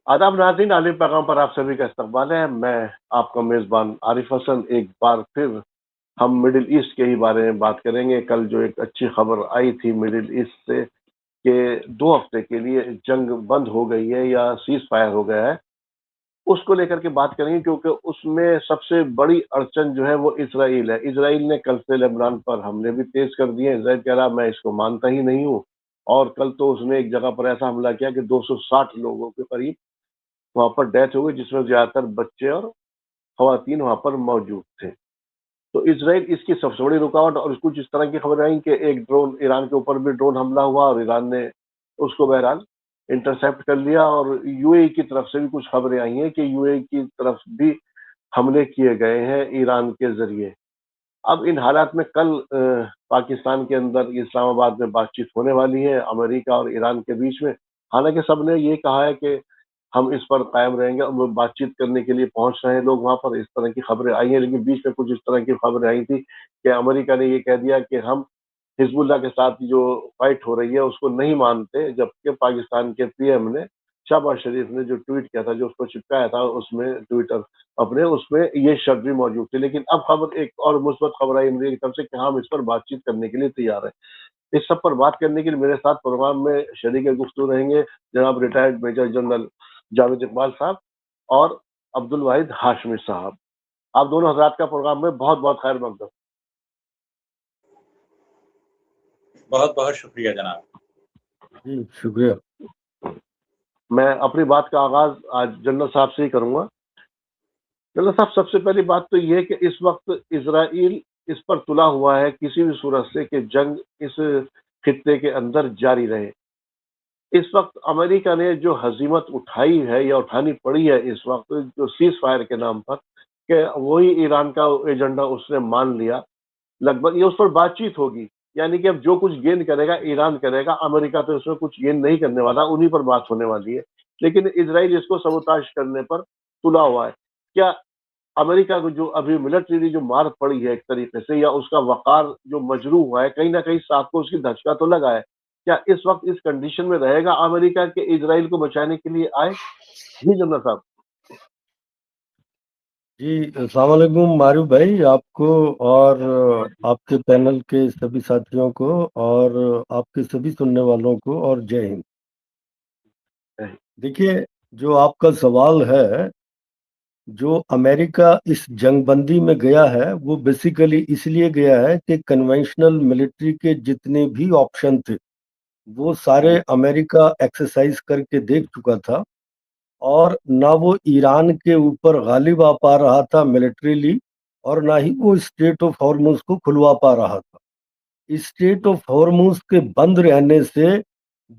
आदाब नाज़रीन, आलिम पैगाम पर आप सभी का इस्तकबाल है। मैं आपका मेज़बान आरिफ हसन। एक बार फिर हम मिडिल ईस्ट के ही बारे में बात करेंगे। कल जो एक अच्छी खबर आई थी मिडिल ईस्ट से कि 2 हफ्ते के लिए जंग बंद हो गई है या सीज़ फायर हो गया है, उसको लेकर के बात करेंगे, क्योंकि उसमें सबसे बड़ी अड़चन जो है वो इज़राइल है। इज़राइल ने कल से लेबनान पर हमले भी तेज़ कर दिए हैं। इज़राइल कह रहा मैं इसको मानता ही नहीं हूँ, और कल तो उसने एक जगह पर ऐसा हमला किया कि 260 लोगों के करीब वहाँ पर डेथ हो गई, जिसमें ज़्यादातर बच्चे और ख़वातीन वहाँ पर मौजूद थे। तो इज़राइल इसकी सबसे बड़ी रुकावट, और कुछ इस तरह की खबरें आई कि एक ड्रोन, ईरान के ऊपर भी ड्रोन हमला हुआ और ईरान ने उसको बहरहाल इंटरसेप्ट कर लिया, और यूएई की तरफ से भी कुछ खबरें आई हैं कि यूएई की तरफ भी हमले किए गए हैं ईरान के ज़रिए। अब इन हालात में कल पाकिस्तान के अंदर इस्लामाबाद में बातचीत होने वाली है अमेरिका और ईरान के बीच में। हालाँकि सबने ये कहा है कि हम इस पर कायम रहेंगे, और वो बातचीत करने के लिए पहुंच रहे हैं लोग वहां पर। इस तरह की खबरें आई हैं, लेकिन बीच में कुछ इस तरह की खबरें आई थी कि अमेरिका ने ये कह दिया कि हम हिजबुल्लाह के साथ जो फाइट हो रही है उसको नहीं मानते, जबकि पाकिस्तान के पीएम ने, शहबाज शरीफ ने जो ट्वीट किया था, जो उसको चिपकाया था उसमें ट्विटर अपने, उसमें ये शर्त भी मौजूद थी। लेकिन अब खबर, एक और मुस्बत खबर आई अमेरिका की तरफ से कि हम इस पर बातचीत करने के लिए तैयार हैं। इस सब पर बात करने के लिए मेरे साथ प्रोग्राम में शरीक गुफ्तगू रहेंगे जनाब retired major general Javed Iqbal Sahab और अब्दुल वाहिद हाशमी साहब। आप दोनों हजरात का प्रोग्राम में बहुत बहुत खैर मकदम। बहुत बहुत शुक्रिया जनाब। जी शुक्रिया। मैं अपनी बात का आगाज आज जनरल साहब से ही करूंगा। जनरल साहब, सबसे पहली बात तो ये कि इस वक्त इजराइल इस पर तुला हुआ है किसी भी सूरत से कि जंग इस खित्ते के अंदर जारी रहे। इस वक्त अमेरिका ने जो हजीमत उठाई है या उठानी पड़ी है इस वक्त, जो सीज फायर के नाम पर, कि वही ईरान का एजेंडा उसने मान लिया। लगभग ये उस पर बातचीत होगी, यानी कि अब जो कुछ गेन करेगा ईरान करेगा, अमेरिका तो इसमें कुछ गेन नहीं करने वाला, उन्हीं पर बात होने वाली है। लेकिन इजराइल इसको सबोताश करने पर तुला हुआ है। क्या अमेरिका को जो अभी मिलिट्री जो मार पड़ी है एक तरीके से, या उसका वकार जो मजरू हुआ है, कहीं ना कहीं साथ को उसकी धचका तो लगा है। क्या इस वक्त इस कंडीशन में रहेगा अमेरिका के इजराइल को बचाने के लिए आए? जी जनरल साहब। जी अस्सलाम वालेकुम मारूफ भाई, आपको और आपके पैनल के सभी साथियों को और आपके सभी सुनने वालों को, और जय हिंद। देखिए, जो आपका सवाल है, जो अमेरिका इस जंगबंदी में गया है वो बेसिकली इसलिए गया है कि कन्वेंशनल मिलिट्री के जितने भी ऑप्शन थे वो सारे अमेरिका एक्सरसाइज करके देख चुका था, और ना वो ईरान के ऊपर गालिब आ पा रहा था मिलिट्रीली, और ना ही वो स्ट्रेट ऑफ हॉर्मुज को खुलवा पा रहा था। स्ट्रेट ऑफ हॉर्मुज के बंद रहने से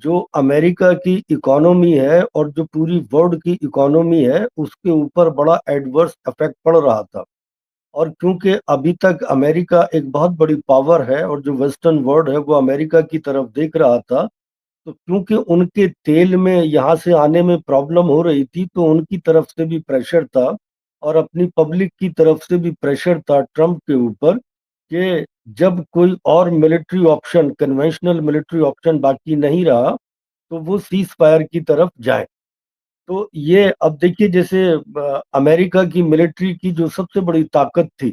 जो अमेरिका की इकोनॉमी है और जो पूरी वर्ल्ड की इकोनॉमी है उसके ऊपर बड़ा एडवर्स इफेक्ट पड़ रहा था। और क्योंकि अभी तक अमेरिका एक बहुत बड़ी पावर है और जो वेस्टर्न वर्ल्ड है वो अमेरिका की तरफ देख रहा था, तो क्योंकि उनके तेल में यहाँ से आने में प्रॉब्लम हो रही थी तो उनकी तरफ से भी प्रेशर था, और अपनी पब्लिक की तरफ से भी प्रेशर था ट्रम्प के ऊपर कि जब कोई और military option, conventional military option बाकी नहीं रहा तो वो सीज फायर की तरफ जाए। तो ये अब देखिए, जैसे अमेरिका की मिलिट्री की जो सबसे बड़ी ताकत थी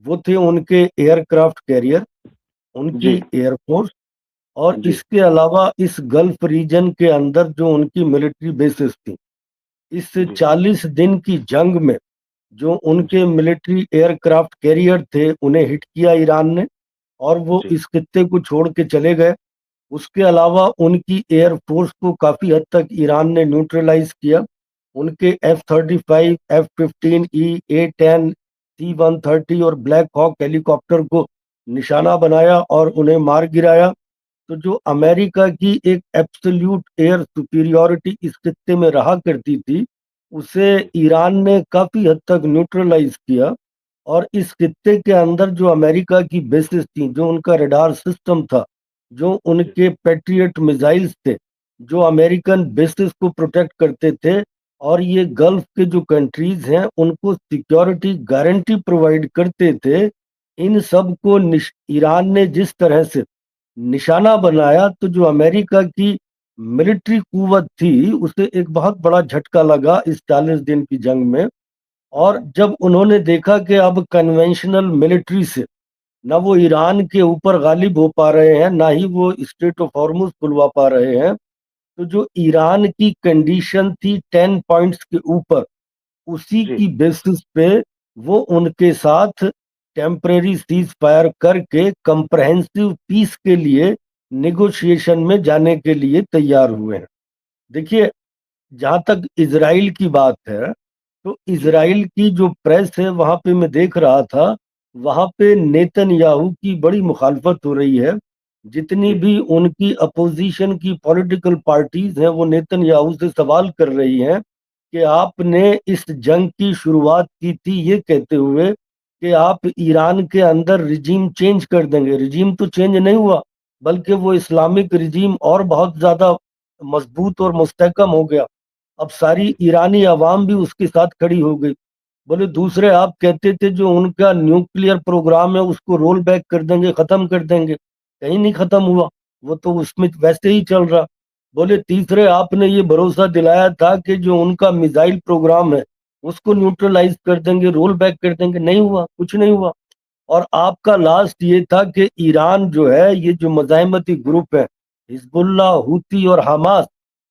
वो थे उनके एयरक्राफ्ट कैरियर, उनकी एयरफोर्स, और इसके अलावा इस गल्फ रीजन के अंदर जो उनकी मिलिट्री बेसिस थी। इस 40 दिन की जंग में जो उनके मिलिट्री एयरक्राफ्ट कैरियर थे उन्हें हिट किया ईरान ने, और वो इस खित्ते को छोड़ के चले गए। उसके अलावा उनकी एयरफोर्स को काफी हद तक ईरान ने न्यूट्रलाइज किया। उनके F-35, F-15E, A-10, C-130 और ब्लैक हॉक हेलीकॉप्टर को निशाना बनाया और उन्हें मार गिराया। तो जो अमेरिका की एक एब्सोल्यूट एयर सुपीरियॉरिटी इस खित्ते में रहा करती थी उसे ईरान ने काफी हद तक न्यूट्रलाइज किया, और इस खित्ते के अंदर जो अमेरिका की बेसिस थी, जो उनका रडार सिस्टम था, जो उनके पैट्रियट मिसाइल्स थे, जो अमेरिकन बेसिस को प्रोटेक्ट करते थे, और ये गल्फ के जो कंट्रीज हैं उनको सिक्योरिटी गारंटी प्रोवाइड करते थे, इन सब को ईरान ने जिस तरह से निशाना बनाया, तो जो अमेरिका की मिलिट्री कुव्वत थी, उसे एक बहुत बड़ा झटका लगा इस 40 दिन की जंग में। और जब उन्होंने देखा कि अब कन्वेंशनल मिलिट्री से ना वो ईरान के ऊपर गालिब हो पा रहे हैं, ना ही वो स्ट्रेट ऑफ हॉर्मुज खुलवा पा रहे हैं, तो जो ईरान की कंडीशन थी 10 पॉइंट्स के ऊपर, उसी जी की बेसिस पे वो उनके साथ टेम्पररी सीज फायर करके कंप्रहेंसिव पीस के लिए नेगोशिएशन में जाने के लिए तैयार हुए हैं। देखिए, जहां तक इजराइल की बात है, तो जी इजराइल की जो प्रेस है वहां पे मैं देख रहा था, वहां पे नेतन्याहू की बड़ी मुखालफत हो रही है। जितनी जी भी उनकी अपोजिशन की पॉलिटिकल पार्टीज हैं वो नेतन्याहू से सवाल कर रही हैं कि आपने इस जंग की शुरुआत की थी ये कहते हुए कि आप ईरान के अंदर रिजीम चेंज कर देंगे। रिजीम तो चेंज नहीं हुआ, बल्कि वो इस्लामिक रिजीम और बहुत ज्यादा मजबूत और मुस्तहकम हो गया। अब सारी जी ईरानी अवाम भी उसके साथ खड़ी हो गई। बोले दूसरे आप कहते थे जो उनका न्यूक्लियर प्रोग्राम है उसको रोल बैक कर देंगे, खत्म कर देंगे, कहीं नहीं खत्म हुआ, वो तो उसमें वैसे ही चल रहा। बोले तीसरे आपने ये भरोसा दिलाया था कि जो उनका मिसाइल प्रोग्राम है उसको न्यूट्रलाइज कर देंगे, रोल बैक कर देंगे, नहीं हुआ, कुछ नहीं हुआ। और आपका लास्ट ये था कि ईरान जो है, ये जो मज़ाहमती ग्रुप है हिजबुल्ला, हूती और हमास,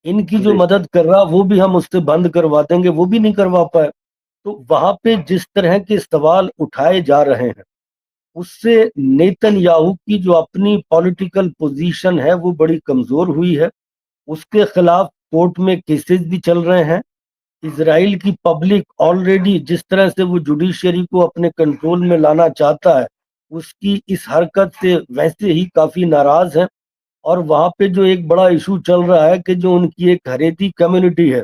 इनकी जो जी मदद कर रहा वो भी हम उससे बंद करवा देंगे, वो भी नहीं करवा पाए। तो वहां पे जिस तरह के सवाल उठाए जा रहे हैं, उससे नेतन्याहू की जो अपनी पॉलिटिकल पोजीशन है वो बड़ी कमजोर हुई है। उसके खिलाफ कोर्ट में केसेस भी चल रहे हैं। इजराइल की पब्लिक ऑलरेडी जिस तरह से वो जुडिशरी को अपने कंट्रोल में लाना चाहता है, उसकी इस हरकत से वैसे ही काफी नाराज है। और वहां पे जो एक बड़ा इशू चल रहा है कि जो उनकी एक हरेती कम्युनिटी है,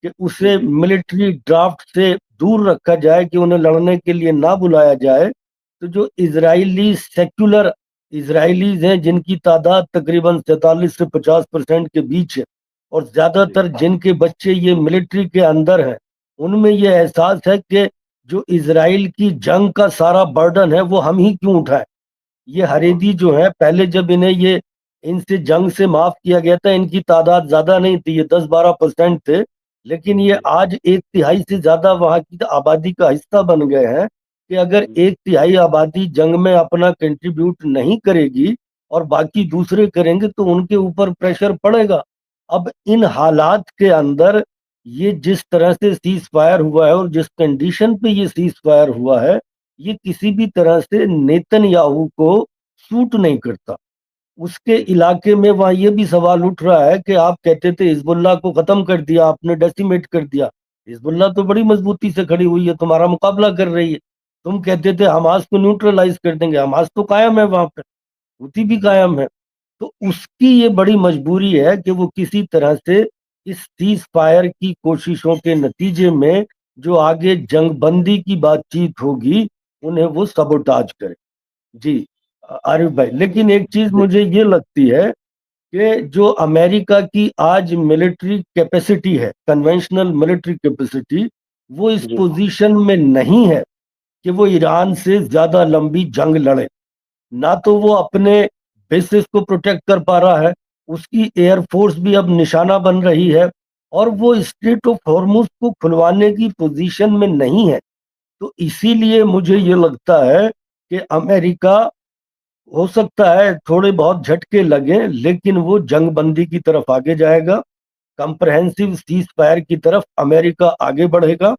कि उसे जी मिलिट्री ड्राफ्ट से दूर रखा जाए, कि उन्हें लड़ने के लिए ना बुलाया जाए। तो जो इजरायली सेक्युलर इजरायलीज हैं, जिनकी तादाद तकरीबन 47 से 50% के बीच है, और जी ज्यादातर जिनके बच्चे ये मिलिट्री के अंदर हैं, उनमें ये एहसास है कि जो इजराइल की जंग का सारा बर्डन है वो हम ही क्यों उठाएं। ये हाँ हरेदी जो है, पहले जब इन्हें ये इनसे जंग से माफ किया गया था, इनकी तादाद ज्यादा नहीं थी, ये 10-12% थे, लेकिन ये जी आज 1/3 से ज्यादा वहां की आबादी का हिस्सा बन गए हैं। कि अगर जी 1/3 आबादी जंग में अपना कंट्रीब्यूट नहीं करेगी और बाकी दूसरे करेंगे, तो उनके ऊपर प्रेशर पड़ेगा। अब इन हालात के अंदर ये जिस तरह से सीज फायर हुआ है और जिस कंडीशन पे ये सीज फायर हुआ है, ये किसी भी तरह से नेतन्याहू को सूट नहीं करता। उसके जी इलाके में वहां ये भी सवाल उठ रहा है कि आप कहते थे हिजबुल्लाह को खत्म कर दिया, आपने डेसिमेट कर दिया। हिजबुल्लाह तो बड़ी मजबूती से खड़ी हुई है, तुम्हारा मुकाबला कर रही है। तुम कहते थे हमास को न्यूट्रलाइज कर देंगे, हमास तो कायम है वहां पे, हूती भी कायम है। तो उसकी ये बड़ी मजबूरी है कि वो किसी तरह से इस सीज फायर की कोशिशों के नतीजे में जो आगे जंग बंदी की बातचीत होगी, उन्हें वो सबोटाज करे। जी आरिफ भाई, लेकिन एक चीज जी मुझे ये लगती है कि जो अमेरिका की आज मिलिट्री कैपेसिटी है, कन्वेंशनल मिलिट्री कैपेसिटी, वो इस जी पोजीशन में नहीं है कि वो ईरान से ज्यादा लंबी जंग लड़े। ना तो वो अपने बेसिस को प्रोटेक्ट कर पा रहा है, उसकी एयरफोर्स भी अब निशाना बन रही है, और वो स्ट्रेट ऑफ हॉर्मुज को खुलवाने की पोजीशन में नहीं है। तो इसीलिए मुझे ये लगता है कि अमेरिका, हो सकता है थोड़े बहुत झटके लगे, लेकिन वो जंग बंदी की तरफ आगे जाएगा, कंप्रहेंसिव सीज फायर की तरफ अमेरिका आगे बढ़ेगा।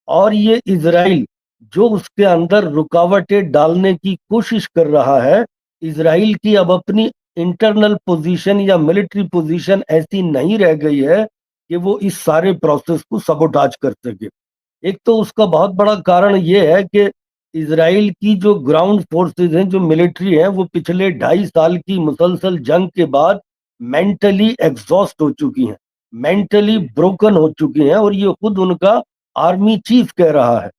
और ये इजराइल जो उसके अंदर रुकावटें डालने की कोशिश कर रहा है, इजराइल की अब अपनी इंटरनल पोजीशन या मिलिट्री पोजीशन ऐसी नहीं रह गई है कि वो इस सारे प्रोसेस को सबोटाज कर सके। एक तो उसका बहुत बड़ा कारण ये है कि इजराइल की जो ग्राउंड फोर्सेस हैं, जो मिलिट्री है, वो पिछले 2.5 साल की मुसलसल जंग के बाद मेंटली एग्जॉस्ट हो चुकी हैं, मेंटली जी ब्रोकन हो चुकी हैं, और ये खुद उनका आर्मी चीफ कह रहा है।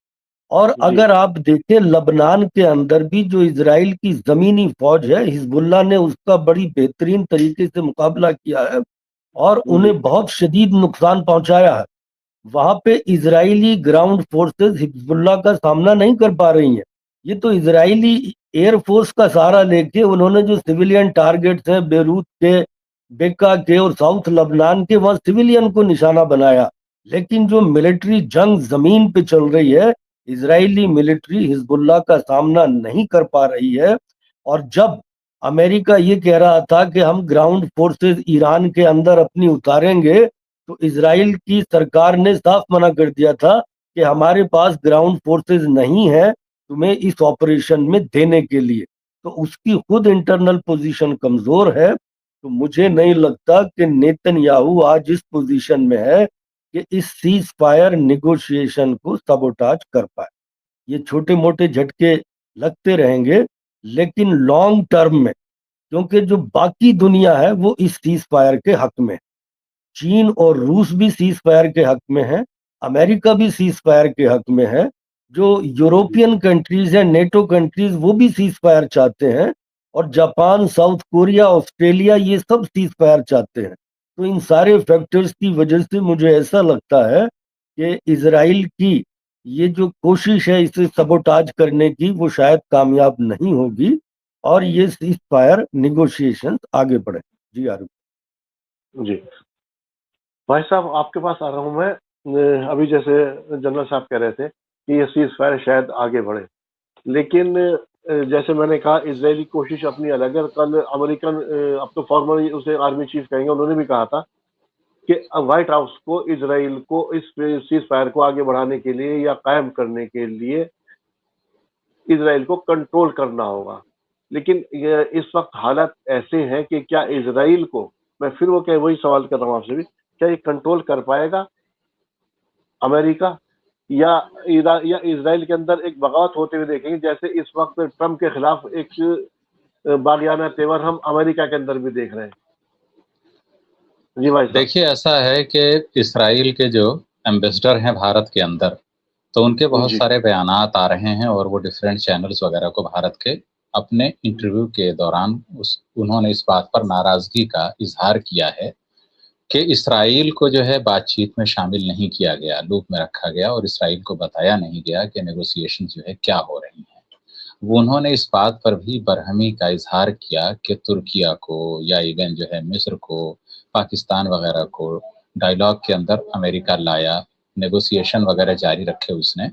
और जी अगर आप देखें, लबनान के अंदर भी जो इजराइल की जमीनी फौज है, हिजबुल्लाह ने उसका बड़ी बेहतरीन तरीके से मुकाबला किया है और जी उन्हें बहुत शदीद नुकसान पहुंचाया है। वहां पे इजरायली ग्राउंड फोर्सेस हिजबुल्लाह का सामना नहीं कर पा रही हैं। ये तो इजरायली एयर फोर्स का सहारा लेके उन्होंने जो सिविलियन टारगेट्स हैं बेरूत के, बेका के और साउथ लबनान के, वहां सिविलियन को निशाना बनाया। लेकिन जो मिलिट्री जंग जमीन पे चल रही है, इजरायली मिलिट्री हिजबुल्लाह का सामना नहीं कर पा रही है। और जब अमेरिका ये कह रहा था कि हम ग्राउंड फोर्सेस ईरान के अंदर अपनी उतारेंगे, तो इजराइल की सरकार ने साफ मना कर दिया था कि हमारे पास ग्राउंड फोर्सेस नहीं है तुम्हें इस ऑपरेशन में देने के लिए। तो उसकी खुद इंटरनल पोजीशन कमजोर है। तो मुझे नहीं लगता कि नेतन्याहू आज इस पोजीशन में है कि इस सीज फायर निगोशिएशन को सबोटाज कर पाए। ये छोटे मोटे झटके लगते रहेंगे, लेकिन लॉन्ग टर्म में, क्योंकि जो बाकी दुनिया है वो इस सीज फायर के हक में, चीन और रूस भी सीज फायर के हक में है, अमेरिका भी सीज फायर के हक में है, जो यूरोपियन कंट्रीज है, नेटो कंट्रीज, वो भी सीज फायर चाहते हैं, और जापान, साउथ कोरिया, ऑस्ट्रेलिया, ये सब सीज फायर चाहते हैं। तो इन सारे फैक्टर्स की वजह से मुझे ऐसा लगता है कि इजराइल की ये जो कोशिश है इसे सबोटाज करने की, वो शायद कामयाब नहीं होगी, और ये सीज फायर निगोशिएशन आगे बढ़े। जी आरुष जी भाई साहब, आपके पास आ रहा हूँ मैं। अभी जैसे जनरल साहब कह रहे थे कि ये सीज फायर शायद आगे बढ़े, लेकिन जैसे मैंने कहा, इजरायली कोशिश अपनी अलग है। कल अमेरिकन, अब तो फॉर्मली उसे आर्मी चीफ कहेंगे, उन्होंने भी कहा था कि व्हाइट हाउस को इजराइल को इस सीज फायर को आगे बढ़ाने के लिए या कायम करने के लिए इजराइल को कंट्रोल करना होगा। लेकिन इस वक्त हालात ऐसे हैं कि क्या इजराइल को, मैं फिर वही सवाल कर रहा हूँ आपसे भी, क्या ये कंट्रोल कर पाएगा अमेरिका, या इजराइल के अंदर एक बगावत होते हुए देखेंगे, जैसे इस वक्त ट्रम्प के खिलाफ एक बागियाना तेवर हम अमेरिका के अंदर भी देख रहे हैं। जी भाई साहब। देखिए, ऐसा है कि इसराइल के जो एम्बेसडर हैं भारत के अंदर, तो उनके बहुत सारे बयानात आ रहे हैं, और वो डिफरेंट चैनल्स वगैरह को भारत के अपने इंटरव्यू के दौरान उन्होंने इस बात पर नाराजगी का इजहार किया है कि इसराइल को जो है बातचीत में शामिल नहीं किया गया, लूप में रखा गया, और इसराइल को बताया नहीं गया कि नेगोशिएशन जो है क्या हो रही हैं। वो उन्होंने इस बात पर भी बरहमी का इजहार किया कि तुर्किया को या इवन जो है मिस्र को, पाकिस्तान वगैरह को डायलॉग के अंदर अमेरिका लाया, नेगोशिएशन वगैरह जारी रखे उसने,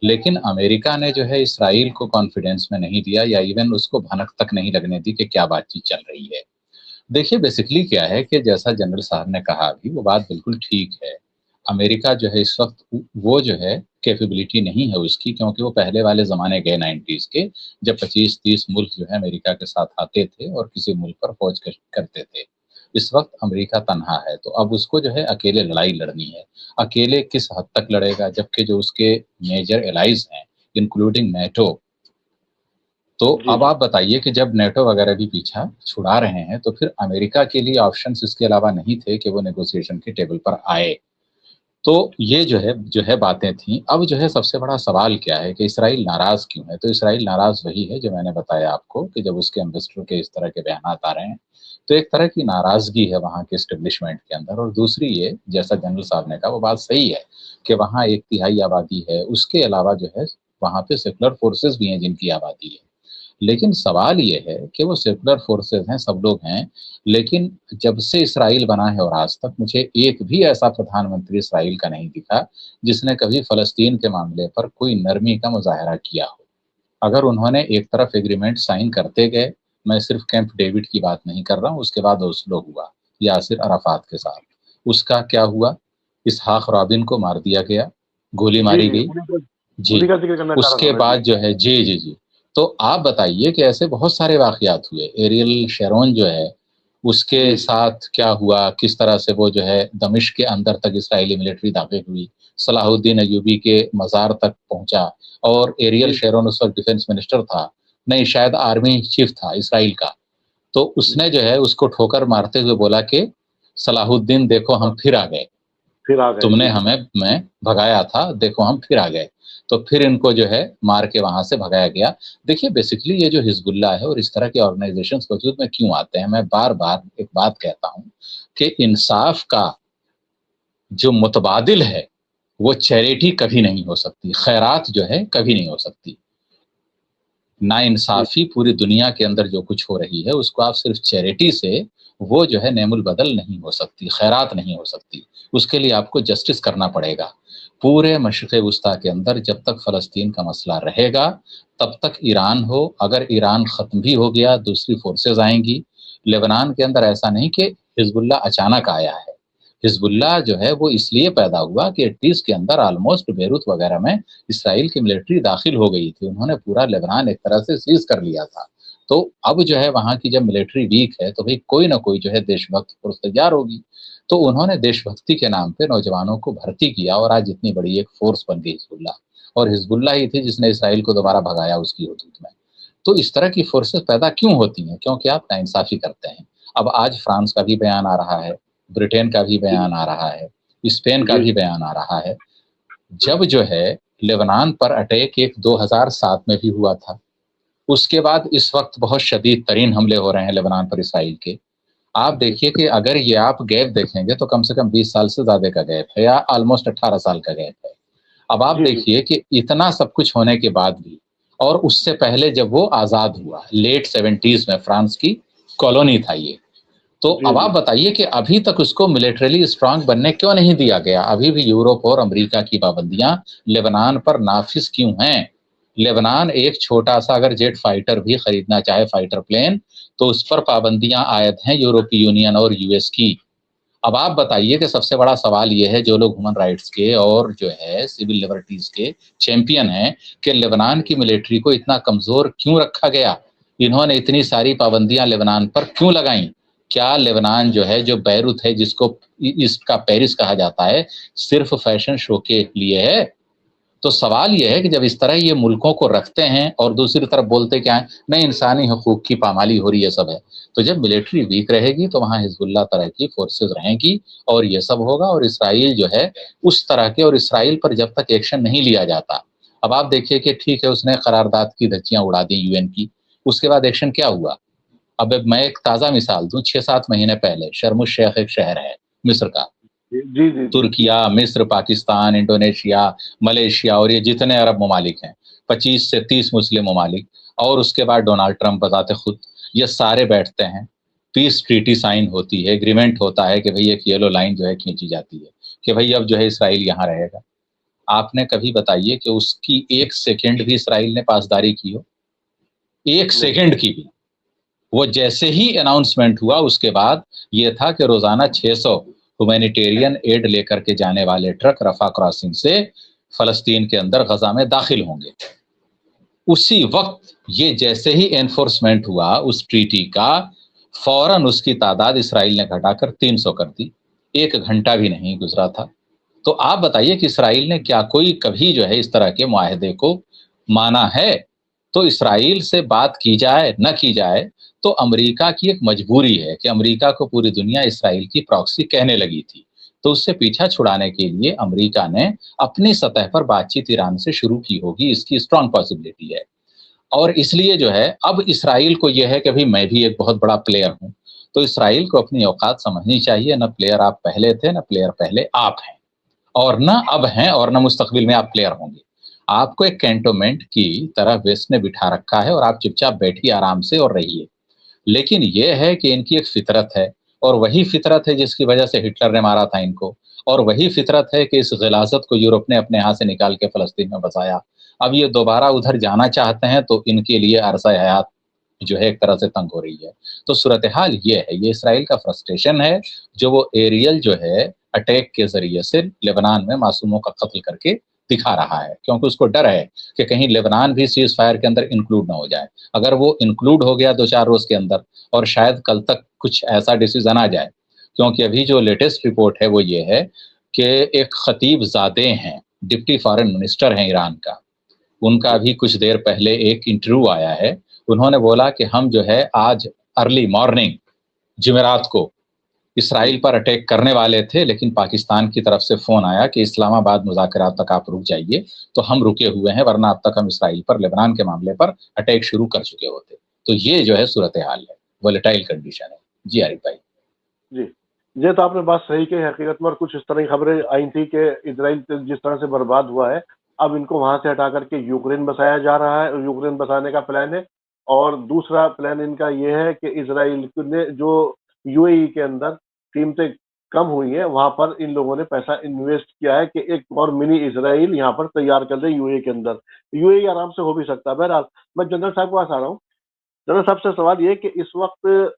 लेकिन अमेरिका ने जो है इसराइल को कॉन्फिडेंस में नहीं दिया, या इवन उसको भनक तक नहीं लगने दी कि क्या बातचीत चल रही है। देखिए, बेसिकली क्या है कि जैसा जनरल साहब ने कहा अभी, वो बात बिल्कुल ठीक है। अमेरिका जो है इस वक्त वो जो है कैपेबिलिटी नहीं है उसकी, क्योंकि वो पहले वाले ज़माने गए 90s के, जब 25-30 मुल्क जो है अमेरिका के साथ आते थे और किसी मुल्क पर फौज करते थे। इस वक्त अमेरिका तन्हा है, तो अब उसको जो है अकेले लड़ाई लड़नी है। अकेले किस हद तक लड़ेगा, जबकि जो उसके मेजर एलाइज हैं इंक्लूडिंग नेटो, तो अब आप बताइए कि जब नेटो वगैरह भी पीछा छुड़ा रहे हैं, तो फिर अमेरिका के लिए ऑप्शंस इसके अलावा नहीं थे कि वो नेगोशिएशन के टेबल पर आए। तो ये जो है बातें थी। अब जो है सबसे बड़ा सवाल क्या है कि इसराइल नाराज़ क्यों है? तो इसराइल नाराज़ वही है जो मैंने बताया आपको, कि जब उसके एम्बेसडर के इस तरह के बयानात आ रहे हैं, तो एक तरह की नाराज़गी है वहाँ के एस्टेब्लिशमेंट के अंदर। और दूसरी ये, जैसा जनरल साहब ने कहा, वो बात सही है कि वहाँ 1/3 आबादी है, उसके अलावा जो है वहाँ पे सेकुलर फोर्सेस भी हैं जिनकी आबादी है। लेकिन सवाल ये है कि वो सेकुलर फोर्सेस हैं, सब लोग हैं, लेकिन जब से इसराइल बना है और आज तक मुझे एक भी ऐसा प्रधानमंत्री इसराइल का नहीं दिखा जिसने कभी फ़लस्तीन के मामले पर कोई नरमी का मुज़ाहरा किया हो। अगर उन्होंने एक तरफ एग्रीमेंट साइन करते गए, मैं सिर्फ कैंप डेविड की बात नहीं कर रहा हूँ, उसके बाद ओस्लो हुआ यासिर अराफात के साथ, उसका क्या हुआ? इसहाक राबिन को मार दिया गया, गोली मारी गई। जी, उसके बाद जो है जी। तो आप बताइए कि ऐसे बहुत सारे वाक़यात हुए। एरियल शेरोन जो है, उसके साथ क्या हुआ, किस तरह से वो जो है दमिश्क के अंदर तक इसराइली मिलिट्री दाखिल हुई, सलाहुद्दीन अय्यूबी के मज़ार तक पहुँचा, और एरियल शेरोन उस वक़्त डिफेंस मिनिस्टर था, नहीं शायद आर्मी चीफ था इसराइल का। तो उसने जो है उसको ठोकर मारते हुए बोला कि सलाहुद्दीन देखो हम फिर आ गए, तुमने हमें भगाया था, देखो हम फिर आ गए। तो फिर इनको जो है मार के वहाँ से भगाया गया। देखिए, बेसिकली ये जो हिज़्बुल्लाह है और इस तरह के ऑर्गेनाइजेशंस वजूद में क्यों आते हैं, मैं बार-बार एक बात कहता हूँ कि इंसाफ का जो मुतबादिल है, वो चैरिटी कभी नहीं हो सकती, खैरात जो है कभी नहीं हो सकती। नाइंसाफ़ी पूरी दुनिया के अंदर जो कुछ हो रही है, उसको आप सिर्फ चैरिटी से وہ جو ہے نعم البدل نہیں ہو سکتی، خیرات نہیں ہو سکتی، اس کے لیے آپ کو جسٹس کرنا پڑے گا۔ پورے مشرق وسطیٰ کے اندر جب تک فلسطین کا مسئلہ رہے گا تب تک ایران ہو، اگر ایران ختم بھی ہو گیا دوسری فورسز آئیں گی۔ لیبنان کے اندر ایسا نہیں کہ حزب اللہ اچانک آیا ہے، حزب اللہ جو ہے وہ اس لیے پیدا ہوا کہ 80s کے اندر آلموسٹ بیروت وغیرہ میں اسرائیل کی ملٹری داخل ہو گئی تھی، انہوں نے پورا لیبنان ایک طرح سے سیز کر لیا تھا۔ تو اب جو ہے وہاں کی جب ملٹری ویک ہے تو بھئی کوئی نہ کوئی جو ہے دیش بھکت فورس تیار ہوگی، تو انہوں نے دیش بھکتی کے نام پہ نوجوانوں کو بھرتی کیا اور آج اتنی بڑی ایک فورس بن گئی حزب اللہ، اور حزب اللہ ہی تھی جس نے اسرائیل کو دوبارہ بھگایا اس کی حدود میں۔ تو اس طرح کی فورسز پیدا کیوں ہوتی ہیں؟ کیونکہ آپ ناانصافی کرتے ہیں۔ اب آج فرانس کا بھی بیان آ رہا ہے، برٹین کا بھی بیان آ رہا ہے، اسپین کا بھی بیان آ رہا ہے۔ جب جو ہے لیبنان پر اٹیک ایک 2007 میں بھی ہوا تھا، اس کے بعد اس وقت بہت شدید ترین حملے ہو رہے ہیں لیبنان پر اسرائیل کے۔ آپ دیکھیے کہ اگر یہ آپ گیپ دیکھیں گے تو کم سے کم 20 سال سے زیادہ کا گیپ ہے، یا آلموسٹ 18 سال کا گیپ ہے۔ اب آپ دیکھیے کہ اتنا سب کچھ ہونے کے بعد بھی، اور اس سے پہلے جب وہ آزاد ہوا لیٹ 70s میں، فرانس کی کالونی تھا یہ، تو اب آپ بتائیے کہ ابھی تک اس کو ملیٹریلی اسٹرانگ بننے کیوں نہیں دیا گیا؟ ابھی بھی یورپ اور امریکہ کی پابندیاں لیبنان پر نافذ کیوں ہیں؟ لیبنان ایک چھوٹا سا اگر جیٹ فائٹر بھی خریدنا چاہے، فائٹر پلین، تو اس پر پابندیاں عائد ہیں یورپی یونین اور یو ایس کی۔ اب آپ بتائیے کہ سب سے بڑا سوال یہ ہے، جو لوگ ہیومن رائٹس کے اور جو ہے سول لبرٹیز کے چیمپئن ہیں، کہ لیبنان کی ملٹری کو اتنا کمزور کیوں رکھا گیا؟ انہوں نے اتنی ساری پابندیاں لیبنان پر کیوں لگائیں؟ کیا لیبنان جو ہے، جو بیروت ہے جس کو اس کا پیرس کہا جاتا ہے، صرف فیشن شو کے لیے ہے؟ تو سوال یہ ہے کہ جب اس طرح یہ ملکوں کو رکھتے ہیں اور دوسری طرف بولتے کیا ہیں، نہیں انسانی حقوق کی پامالی ہو رہی ہے سب ہے، تو جب ملٹری ویک رہے گی تو وہاں حزب اللہ طرح کی فورسز رہیں گی اور یہ سب ہوگا، اور اسرائیل جو ہے اس طرح کے، اور اسرائیل پر جب تک ایکشن نہیں لیا جاتا، اب آپ دیکھیے کہ ٹھیک ہے اس نے قرارداد کی دھچیاں اڑا دی یو این کی، اس کے بعد ایکشن کیا ہوا؟ اب میں ایک تازہ مثال دوں، 6-7 مہینے پہلے شرم الشیخ ایک شہر ہے مصر کا، ترکیہ، مصر، پاکستان، انڈونیشیا، ملیشیا اور یہ جتنے عرب ممالک ہیں، 25 سے 30 مسلم ممالک، اور اس کے بعد ڈونالڈ ٹرمپ بذات خود، یہ سارے بیٹھتے ہیں، پیس ٹریٹی سائن ہوتی ہے، ایگریمنٹ ہوتا ہے کہ بھئی ایک یلو لائن جو ہے کھینچی جاتی ہے کہ بھئی اب جو ہے اسرائیل یہاں رہے گا۔ آپ نے کبھی بتائیے کہ اس کی ایک سیکنڈ بھی اسرائیل نے پاسداری کی ہو؟ ایک سیکنڈ کی بھی؟ وہ جیسے ہی اناؤنسمنٹ ہوا اس کے بعد یہ تھا کہ روزانہ 600 ہیومینیٹیرین ایڈ لے کر کے جانے والے ٹرک رفح کراسنگ سے فلسطین کے اندر غزہ میں داخل ہوں گے۔ اسی وقت یہ جیسے ہی انفورسمنٹ ہوا اس ٹریٹی کا، فوراً اس کی تعداد اسرائیل نے گھٹا کر 300 کر دی، 1 گھنٹہ بھی نہیں گزرا تھا۔ تو آپ بتائیے کہ اسرائیل نے کیا کوئی کبھی جو ہے اس طرح کے معاہدے کو مانا ہے؟ تو اسرائیل سے بات کی جائے نہ کی جائے تو امریکہ کی ایک مجبوری ہے کہ امریکہ کو پوری دنیا اسرائیل کی پراکسی کہنے لگی تھی، تو اس سے پیچھا چھڑانے کے لیے امریکہ نے اپنی سطح پر بات چیت ایران سے شروع کی ہوگی، اس کی اسٹرانگ پاسبلٹی ہے۔ اور اس لیے جو ہے اب اسرائیل کو یہ ہے کہ بھی میں بھی ایک بہت بڑا پلیئر ہوں، تو اسرائیل کو اپنی اوقات سمجھنی چاہیے، نہ پلیئر آپ پہلے تھے، نہ پلیئر پہلے آپ ہیں، اور نہ اب ہیں، اور نہ مستقبل میں آپ پلیئر ہوں گے۔ آپ کو ایک کینٹونمنٹ کی طرح ویسٹ نے بٹھا رکھا ہے اور آپ چپ چاپ بیٹھیے آرام سے اور رہیے۔ لیکن یہ ہے کہ ان کی ایک فطرت ہے، اور وہی فطرت ہے جس کی وجہ سے ہٹلر نے مارا تھا ان کو، اور وہی فطرت ہے کہ اس غلاظت کو یورپ نے اپنے ہاں سے نکال کے فلسطین میں بسایا۔ اب یہ دوبارہ ادھر جانا چاہتے ہیں تو ان کے لیے عرصہ حیات جو ہے ایک طرح سے تنگ ہو رہی ہے۔ تو صورتحال یہ ہے، یہ اسرائیل کا فرسٹریشن ہے جو وہ ایریل جو ہے اٹیک کے ذریعے سے لیبنان میں معصوموں کا قتل کر کے دکھا رہا ہے، کیونکہ اس کو ڈر ہے کہ کہیں لیبنان بھی سیز فائر کے اندر انکلوڈ نہ ہو جائے۔ اگر وہ انکلوڈ ہو گیا 2-4 روز کے اندر، اور شاید کل تک کچھ ایسا ڈیسیزن آ جائے، کیونکہ ابھی جو لیٹسٹ رپورٹ ہے وہ یہ ہے کہ ایک خطیب زادے ہیں، ڈپٹی فارن منسٹر ہیں ایران کا، ان کا بھی کچھ دیر پہلے ایک انٹرویو آیا ہے، انہوں نے بولا کہ ہم جو ہے آج ارلی مارننگ جمعرات کو اسرائیل پر اٹیک کرنے والے تھے، لیکن پاکستان کی طرف سے فون آیا کہ اسلام آباد مذاکرات تک آپ رک جائیے، تو ہم رکے ہوئے ہیں، ورنہ اب تک ہم اسرائیل پر لیبنان کے معاملے پر اٹیک شروع کر چکے ہوتے۔ تو یہ جو ہے صورتحال ہے، ولیٹائل کنڈیشن ہے۔ جی عارف بھائی۔ جی یہ تو آپ نے بات صحیح کی، حقیقت میں کچھ اس طرح کی خبریں آئی تھی کہ اسرائیل جس طرح سے برباد ہوا ہے، اب ان کو وہاں سے ہٹا کر کے یوکرین بسایا جا رہا ہے، یوکرین بسانے کا پلان ہے۔ اور دوسرا پلان ان کا یہ ہے کہ اسرائیل نے جو यूएई के अंदर कीमतें कम हुई हैं, वहां पर इन लोगों ने पैसा इन्वेस्ट किया है कि एक और मिनी इसराइल यहाँ पर तैयार कर दे यूएई के अंदर। यूएई आराम से हो भी सकता है। बहरहाल मैं जनरल साहब के पास आ रहा हूँ। जनरल साहब से सवाल ये कि इस वक्त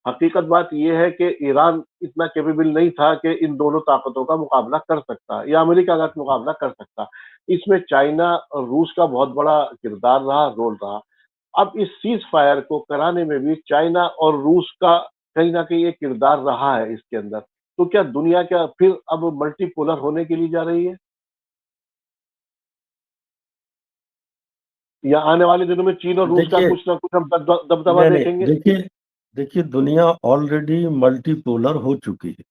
हकीकत बात ये है कि ईरान इतना कैपेबल नहीं था कि इन दोनों ताकतों का मुकाबला कर सकता या अमेरिका का मुकाबला कर सकता। इसमें चाइना और रूस का बहुत बड़ा किरदार रहा, रोल रहा। अब इस सीज फायर को कराने में भी चाइना और रूस का कहीं ना कहीं एक किरदार रहा है इसके अंदर। तो क्या दुनिया क्या फिर अब मल्टीपोलर होने के लिए जा रही है, या आने वाले दिनों में चीन और रूस का देखिए, कुछ ना कुछ हम दबदबा नहीं नहीं, देखेंगे? देखिए देखिए, दुनिया ऑलरेडी मल्टीपोलर हो चुकी है।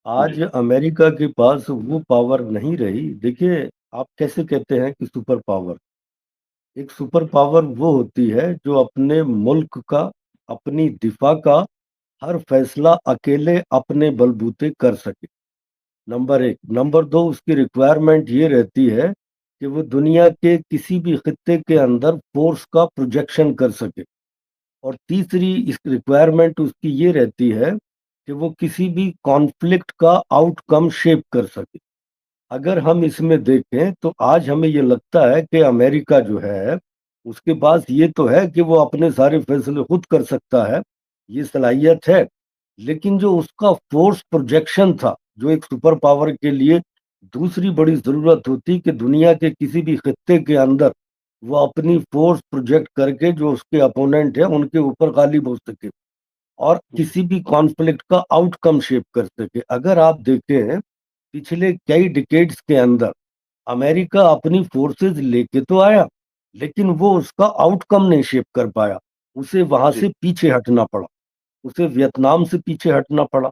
आज जी अमेरिका के पास वो पावर नहीं रही। देखिए, आप कैसे कहते हैं कि सुपर पावर, एक सुपर पावर वो होती है जो अपने मुल्क का, अपनी दिफा का हर फैसला अकेले अपने बलबूते कर सके। नंबर एक। नंबर दो, उसकी रिक्वायरमेंट ये रहती है कि वो दुनिया के किसी भी खित्ते के अंदर फोर्स का प्रोजेक्शन कर सके। और तीसरी इस रिक्वायरमेंट उसकी ये रहती है कि वो किसी भी कॉन्फ्लिक्ट का आउटकम शेप कर सके। अगर हम इसमें देखें तो आज हमें ये लगता है कि अमेरिका जो है उसके पास ये तो है कि वो अपने सारे फैसले खुद कर सकता है, ये सलाहियत है। लेकिन जो उसका फोर्स प्रोजेक्शन था, जो एक सुपर पावर के लिए दूसरी बड़ी जरूरत होती कि दुनिया के किसी भी खित्ते के अंदर वो अपनी फोर्स प्रोजेक्ट करके जो उसके अपोनेंट है उनके ऊपर गालिब हो सके और जी किसी भी कॉन्फ्लिक्ट का आउटकम शेप कर सके। अगर आप देखें पिछले कई डिकेड्स के अंदर अमेरिका अपनी फोर्सेस लेके तो आया, लेकिन वो उसका आउटकम नहीं शेप कर पाया। उसे वहां जी से पीछे हटना पड़ा, उसे वियतनाम से पीछे हटना पड़ा,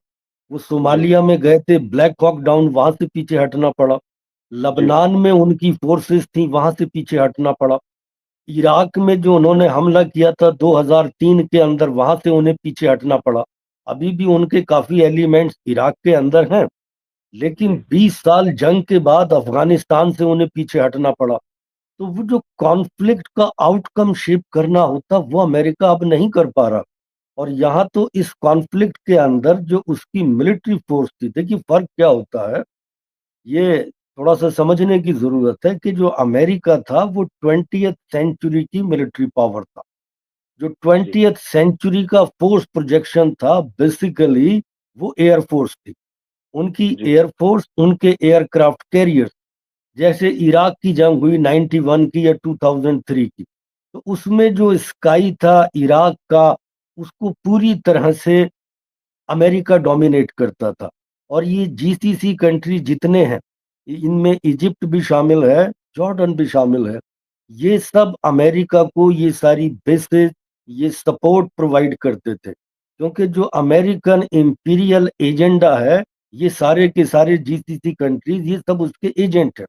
वो जी सोमालिया में गए थे, ब्लैक हॉक डाउन, वहां से पीछे हटना पड़ा। जी लबनान में उनकी फोर्सेस थी, वहां से पीछे हटना पड़ा। इराक में जो उन्होंने हमला किया था 2003 के अंदर, वहां से उन्हें पीछे हटना पड़ा। अभी भी उनके काफी एलिमेंट्स इराक के अंदर हैं, लेकिन जी 20 साल जंग के बाद अफगानिस्तान से उन्हें पीछे हटना पड़ा। तो वो जो कॉन्फ्लिक्ट का आउटकम शेप करना होता वो अमेरिका अब नहीं कर पा रहा। और यहाँ तो इस कॉन्फ्लिक्ट के अंदर जो उसकी मिलिट्री फोर्स थी, देखिए फर्क क्या होता है, ये थोड़ा सा समझने की जरूरत है कि जो अमेरिका था वो 20th सेंचुरी की मिलिट्री पावर था। जो जी 20th सेंचुरी का फोर्स प्रोजेक्शन था बेसिकली वो एयरफोर्स थी। उनकी जी एयरफोर्स, उनके एयरक्राफ्ट कैरियर्स। जैसे इराक की जंग हुई 91 की या 2003 की, तो उसमें जो स्काई था इराक का, उसको पूरी तरह से अमेरिका डोमिनेट करता था। और ये जीसीसी कंट्री जितने हैं, इनमें इजिप्ट भी शामिल है, जॉर्डन भी शामिल है, ये सब अमेरिका को ये सारी बेसेस, ये सपोर्ट प्रोवाइड करते थे। क्योंकि जो अमेरिकन इंपीरियल एजेंडा है, ये सारे के सारे जीसीसी कंट्रीज ये सब उसके एजेंट हैं।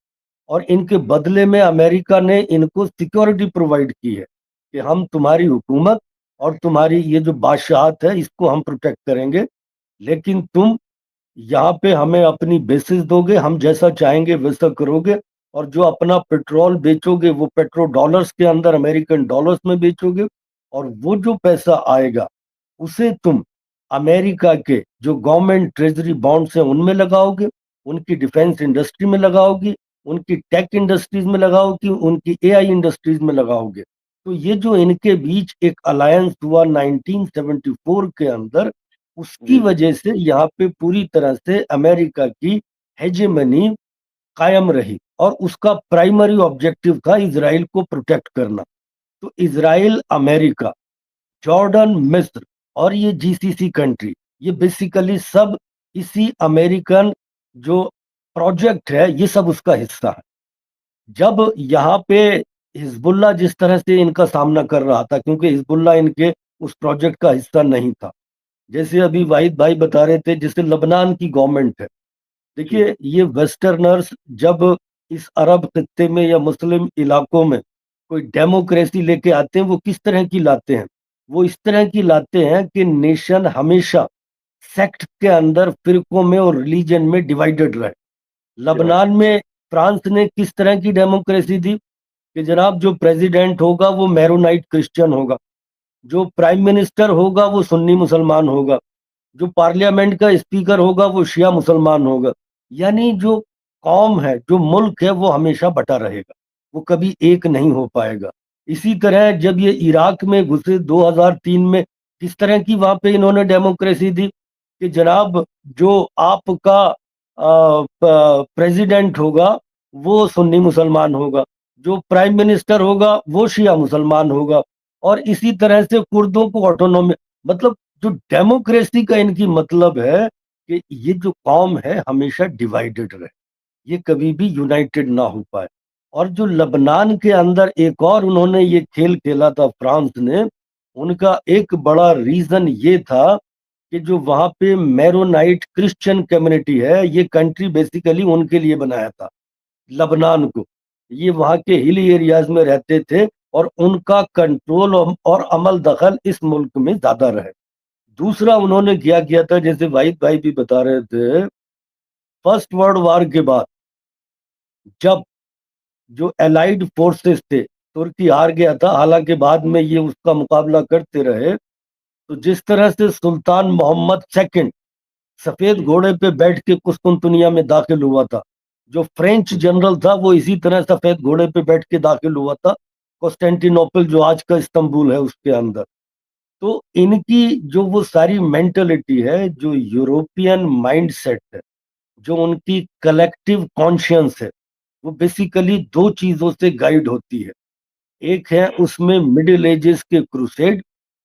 और इनके बदले में अमेरिका ने इनको सिक्योरिटी प्रोवाइड की है कि हम तुम्हारी हुकूमत और तुम्हारी ये जो बादशाहत है इसको हम प्रोटेक्ट करेंगे, लेकिन तुम यहाँ पे हमें अपनी बेसिस दोगे, हम जैसा चाहेंगे वैसा करोगे। और जो अपना पेट्रोल बेचोगे वो पेट्रो डॉलर्स के अंदर, अमेरिकन डॉलर्स में बेचोगे। और वो जो पैसा आएगा उसे तुम अमेरिका के जो गवर्नमेंट ट्रेजरी बॉन्ड्स हैं उनमें लगाओगे, उनकी डिफेंस इंडस्ट्री में लगाओगे, उनकी टेक इंडस्ट्रीज में लगाओगे, उनकी एआई इंडस्ट्रीज में लगाओगे। तो ये जो इनके बीच एक अलायंस हुआ 1974 के अंदर, उसकी जी वजह से यहाँ पे पूरी तरह से अमेरिका की हेजेमनी कायम रही। और उसका प्राइमरी ऑब्जेक्टिव था इजराइल को प्रोटेक्ट करना। तो इजराइल, अमेरिका, जॉर्डन, मिस्र और ये जीसीसी कंट्री, ये बेसिकली सब इसी अमेरिकन जो प्रोजेक्ट है ये सब उसका हिस्सा है। जब यहाँ पे हिजबुल्ला जिस तरह से इनका सामना कर रहा था, क्योंकि हिजबुल्ला इनके उस प्रोजेक्ट का हिस्सा नहीं था, जैसे अभी वाहिद भाई बता रहे थे, जैसे लबनान की गवर्नमेंट है। जी देखिए, ये वेस्टर्नर्स जब इस अरब खत्ते में या मुस्लिम इलाकों में कोई डेमोक्रेसी लेके आते हैं, वो किस तरह की लाते हैं? वो इस तरह की लाते हैं कि नेशन हमेशा सेक्ट के अंदर, फिरकों में और रिलीजन में डिवाइडेड रहे। डिवाइड। लबनान में फ्रांस ने किस तरह की डेमोक्रेसी दी कि जनाब जो प्रेसिडेंट होगा वो मैरोनाइट क्रिश्चियन होगा, जो प्राइम मिनिस्टर होगा वो सुन्नी मुसलमान होगा, जो पार्लियामेंट का स्पीकर होगा वो शिया मुसलमान होगा। यानी जो कौम है, जो मुल्क है, वो हमेशा बटा रहेगा, वो कभी एक नहीं हो पाएगा। इसी तरह जब ये इराक में घुसे 2003 में, किस तरह की वहां पे इन्होंने डेमोक्रेसी दी कि जनाब जो आपका प्रेसिडेंट होगा वो सुन्नी मुसलमान होगा, जो प्राइम मिनिस्टर होगा वो शिया मुसलमान होगा, और इसी तरह से कुर्दों को ऑटोनॉमी, मतलब जो डेमोक्रेसी का इनकी मतलब है कि ये जो कौम है हमेशा डिवाइडेड रहे, ये कभी भी यूनाइटेड ना हो पाए। और जो लबनान के अंदर एक और उन्होंने ये खेल खेला था फ्रांस ने, उनका एक बड़ा रीजन ये था कि जो वहां पे मैरोनाइट क्रिश्चियन कम्युनिटी है, ये कंट्री बेसिकली उनके लिए बनाया था, लबनान को। ये वहां के हिल एरियाज में रहते थे और उनका कंट्रोल और अमल दखल इस मुल्क में ज्यादा रहे। दूसरा उन्होंने क्या किया था, जैसे वाहिद भाई भी बता रहे थे, फर्स्ट वर्ल्ड वॉर के बाद जब जो एलाइड फोर्सेस थे, तुर्की हार गया था, हालांकि बाद में ये उसका मुकाबला करते रहे, तो जिस तरह से सुल्तान मोहम्मद सेकंड सफेद घोड़े पे बैठ के कुस्तुनतुनिया में दाखिल हुआ था, जो फ्रेंच जनरल था वो इसी तरह सफेद घोड़े पे बैठ के दाखिल हुआ था कॉन्स्टेंटिनोपल, जो आज का इस्तांबुल है, उसके अंदर। तो इनकी जो वो सारी मेंटलिटी है, जो यूरोपियन माइंडसेट है, जो उनकी कलेक्टिव कॉन्शियंस है, वो बेसिकली दो चीजों से गाइड होती है। एक है उसमें मिडिल एजेस के क्रूसेड,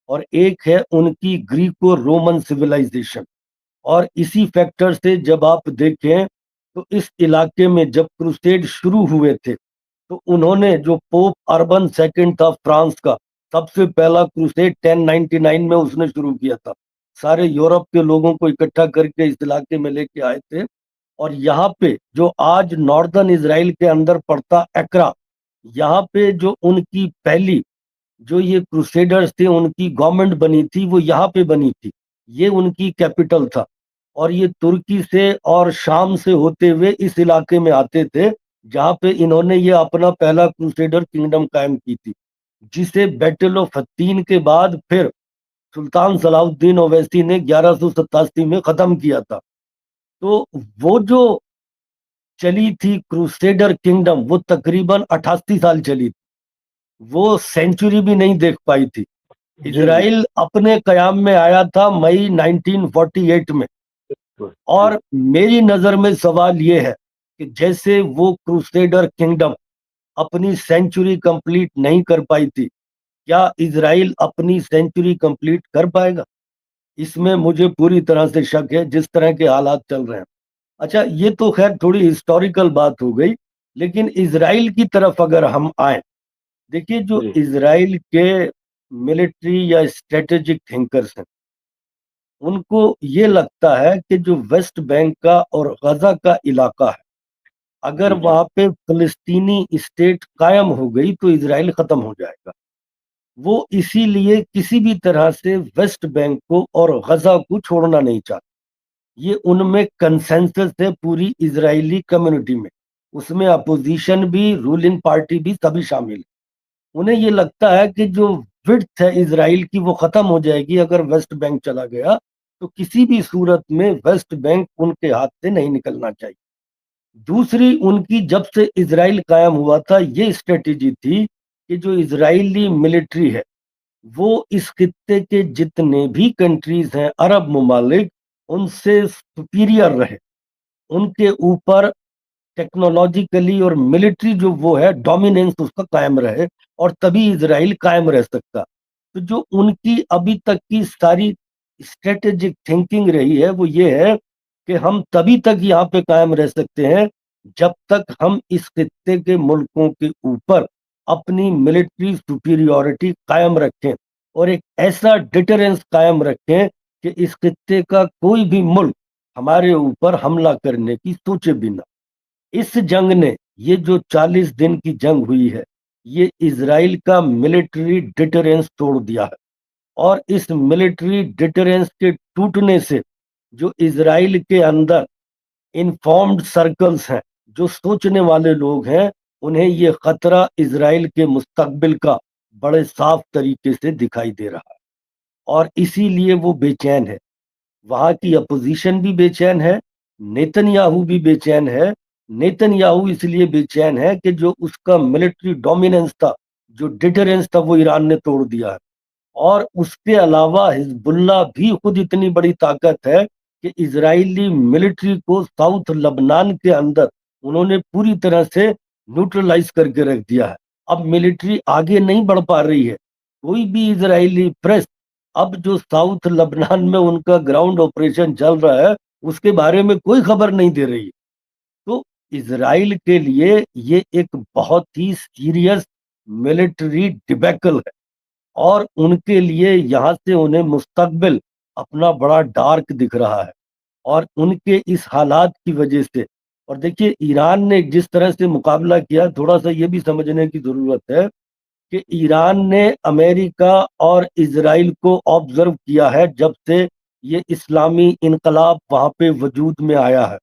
और एक है उनकी ग्रीको रोमन सिविलाइजेशन। और इसी फैक्टर से जब आप देखें तो इस इलाके में जब क्रूसेड शुरू हुए थे, तो उन्होंने, जो पोप अर्बन सेकंड था फ्रांस का, सबसे पहला क्रूसेड 1099 में उसने शुरू किया था, सारे यूरोप के लोगों को इकट्ठा करके इस इलाके में लेके आए थे। और यहाँ पे जो आज नॉर्दर्न इजराइल के अंदर पड़ता एक्रा, यहाँ पे जो उनकी पहली, जो ये क्रूसेडर्स थे, उनकी गवर्नमेंट बनी थी, वो यहाँ पे बनी थी, ये उनकी कैपिटल था। और ये तुर्की से और शाम से होते हुए इस इलाके में आते थे, जहाँ पे इन्होंने ये अपना पहला क्रूसेडर किंगडम कायम की थी, जिसे बैटल ऑफ हत्तीन के बाद फिर सुल्तान सलाउद्दीन ओवैसी ने 1187 में खत्म किया था। तो वो जो चली थी क्रूसेडर किंगडम, वो तकरीबन 88 साल चली थी, वो सेंचुरी भी नहीं देख पाई थी। इजराइल अपने कयाम में आया था मई 1948 में। और मेरी नजर में सवाल ये है कि जैसे वो क्रूसेडर किंगडम अपनी सेंचुरी कंप्लीट नहीं कर पाई थी, क्या इजराइल अपनी सेंचुरी कंप्लीट कर पाएगा? इसमें मुझे पूरी तरह से शक है, जिस तरह के हालात चल रहे हैं। अच्छा, ये तो खैर थोड़ी हिस्टोरिकल बात हो गई, लेकिन इजराइल की तरफ अगर हम आए, देखिए जो इजराइल के मिलिट्री या स्ट्रेटेजिक थिंकर्स हैं, उनको ये लगता है कि जो वेस्ट बैंक का और गजा का इलाका है, अगर वहां पे फिलिस्तीनी स्टेट कायम हो गई तो इजराइल खत्म हो जाएगा। वो इसीलिए किसी भी तरह से वेस्ट बैंक को और गजा को छोड़ना नहीं चाहते। ये उनमें कंसेंसस है पूरी इजरायली कम्युनिटी में, उसमें अपोजिशन भी, रूलिंग पार्टी भी, सभी शामिल है। उन्हें ये लगता है कि जो विड्थ है इजराइल की वो खत्म हो जाएगी अगर वेस्ट बैंक चला गया, तो किसी भी सूरत में वेस्ट बैंक उनके हाथ से नहीं निकलना चाहिए। दूसरी उनकी, जब से इजराइल कायम हुआ था, ये स्ट्रेटेजी थी कि जो इजरायली मिलिट्री है वो इस खित्ते के जितने भी कंट्रीज हैं, अरब ममालिक, उनसे सुपीरियर रहे, उनके ऊपर टेक्नोलॉजिकली और मिलिट्री जो वो है डोमिनेंस उसका कायम रहे, और तभी इजराइल कायम रह सकता। तो जो उनकी अभी तक की सारी स्ट्रेटेजिक थिंकिंग रही है वो ये है कि हम तभी तक यहाँ पे कायम रह सकते हैं जब तक हम इस खित्ते के मुल्कों के ऊपर अपनी मिलिट्री सुपीरियोरिटी कायम रखें, और एक ऐसा डिटरेंस कायम रखें कि इस खित्ते का कोई भी मुल्क हमारे ऊपर हमला करने की सोचे बिना। इस जंग ने, ये जो 40 दिन की जंग हुई है, ये इजराइल का मिलिट्री डिटरेंस तोड़ दिया है। और इस मिलिट्री डिटरेंस के टूटने से जो इजराइल के अंदर इन्फॉर्म्ड सर्कल्स हैं, जो सोचने वाले लोग हैं, उन्हें ये खतरा इजराइल के मुस्तकबिल का बड़े साफ तरीके से दिखाई दे रहा है, और इसीलिए वो बेचैन है। وہاں کی اپوزیشن بھی بے چین ہے، نیتن یاہو بھی بے چین ہے۔ نیتن یاہو اس لیے بے چین ہے کہ جو اس کا ملٹری ڈومیننس تھا، جو ڈیٹرنس تھا، وہ ایران نے توڑ دیا ہے۔ اور اس کے علاوہ حزب اللہ بھی خود اتنی بڑی طاقت ہے کہ اسرائیلی ملٹری کو ساؤتھ لبنان کے اندر انہوں نے پوری طرح سے نیوٹرلائز کر کے رکھ دیا ہے۔ اب ملٹری آگے نہیں بڑھ پا رہی ہے، کوئی بھی اسرائیلی پریس اب جو ساؤتھ لبنان میں ان کا گراؤنڈ آپریشن چل رہا ہے اس کے بارے میں کوئی خبر نہیں دے رہی ہے۔ تو اسرائیل کے لیے یہ ایک بہت ہی سیریس ملٹری ڈیبیکل ہے، اور ان کے لیے یہاں سے انہیں مستقبل اپنا بڑا ڈارک دکھ رہا ہے۔ اور ان کے اس حالات کی وجہ سے، اور دیکھیے ایران نے جس طرح سے مقابلہ کیا، تھوڑا سا یہ بھی سمجھنے کی ضرورت ہے کہ ایران نے امریکہ اور اسرائیل کو آبزرو کیا ہے جب سے یہ اسلامی انقلاب وہاں پہ وجود میں آیا ہے،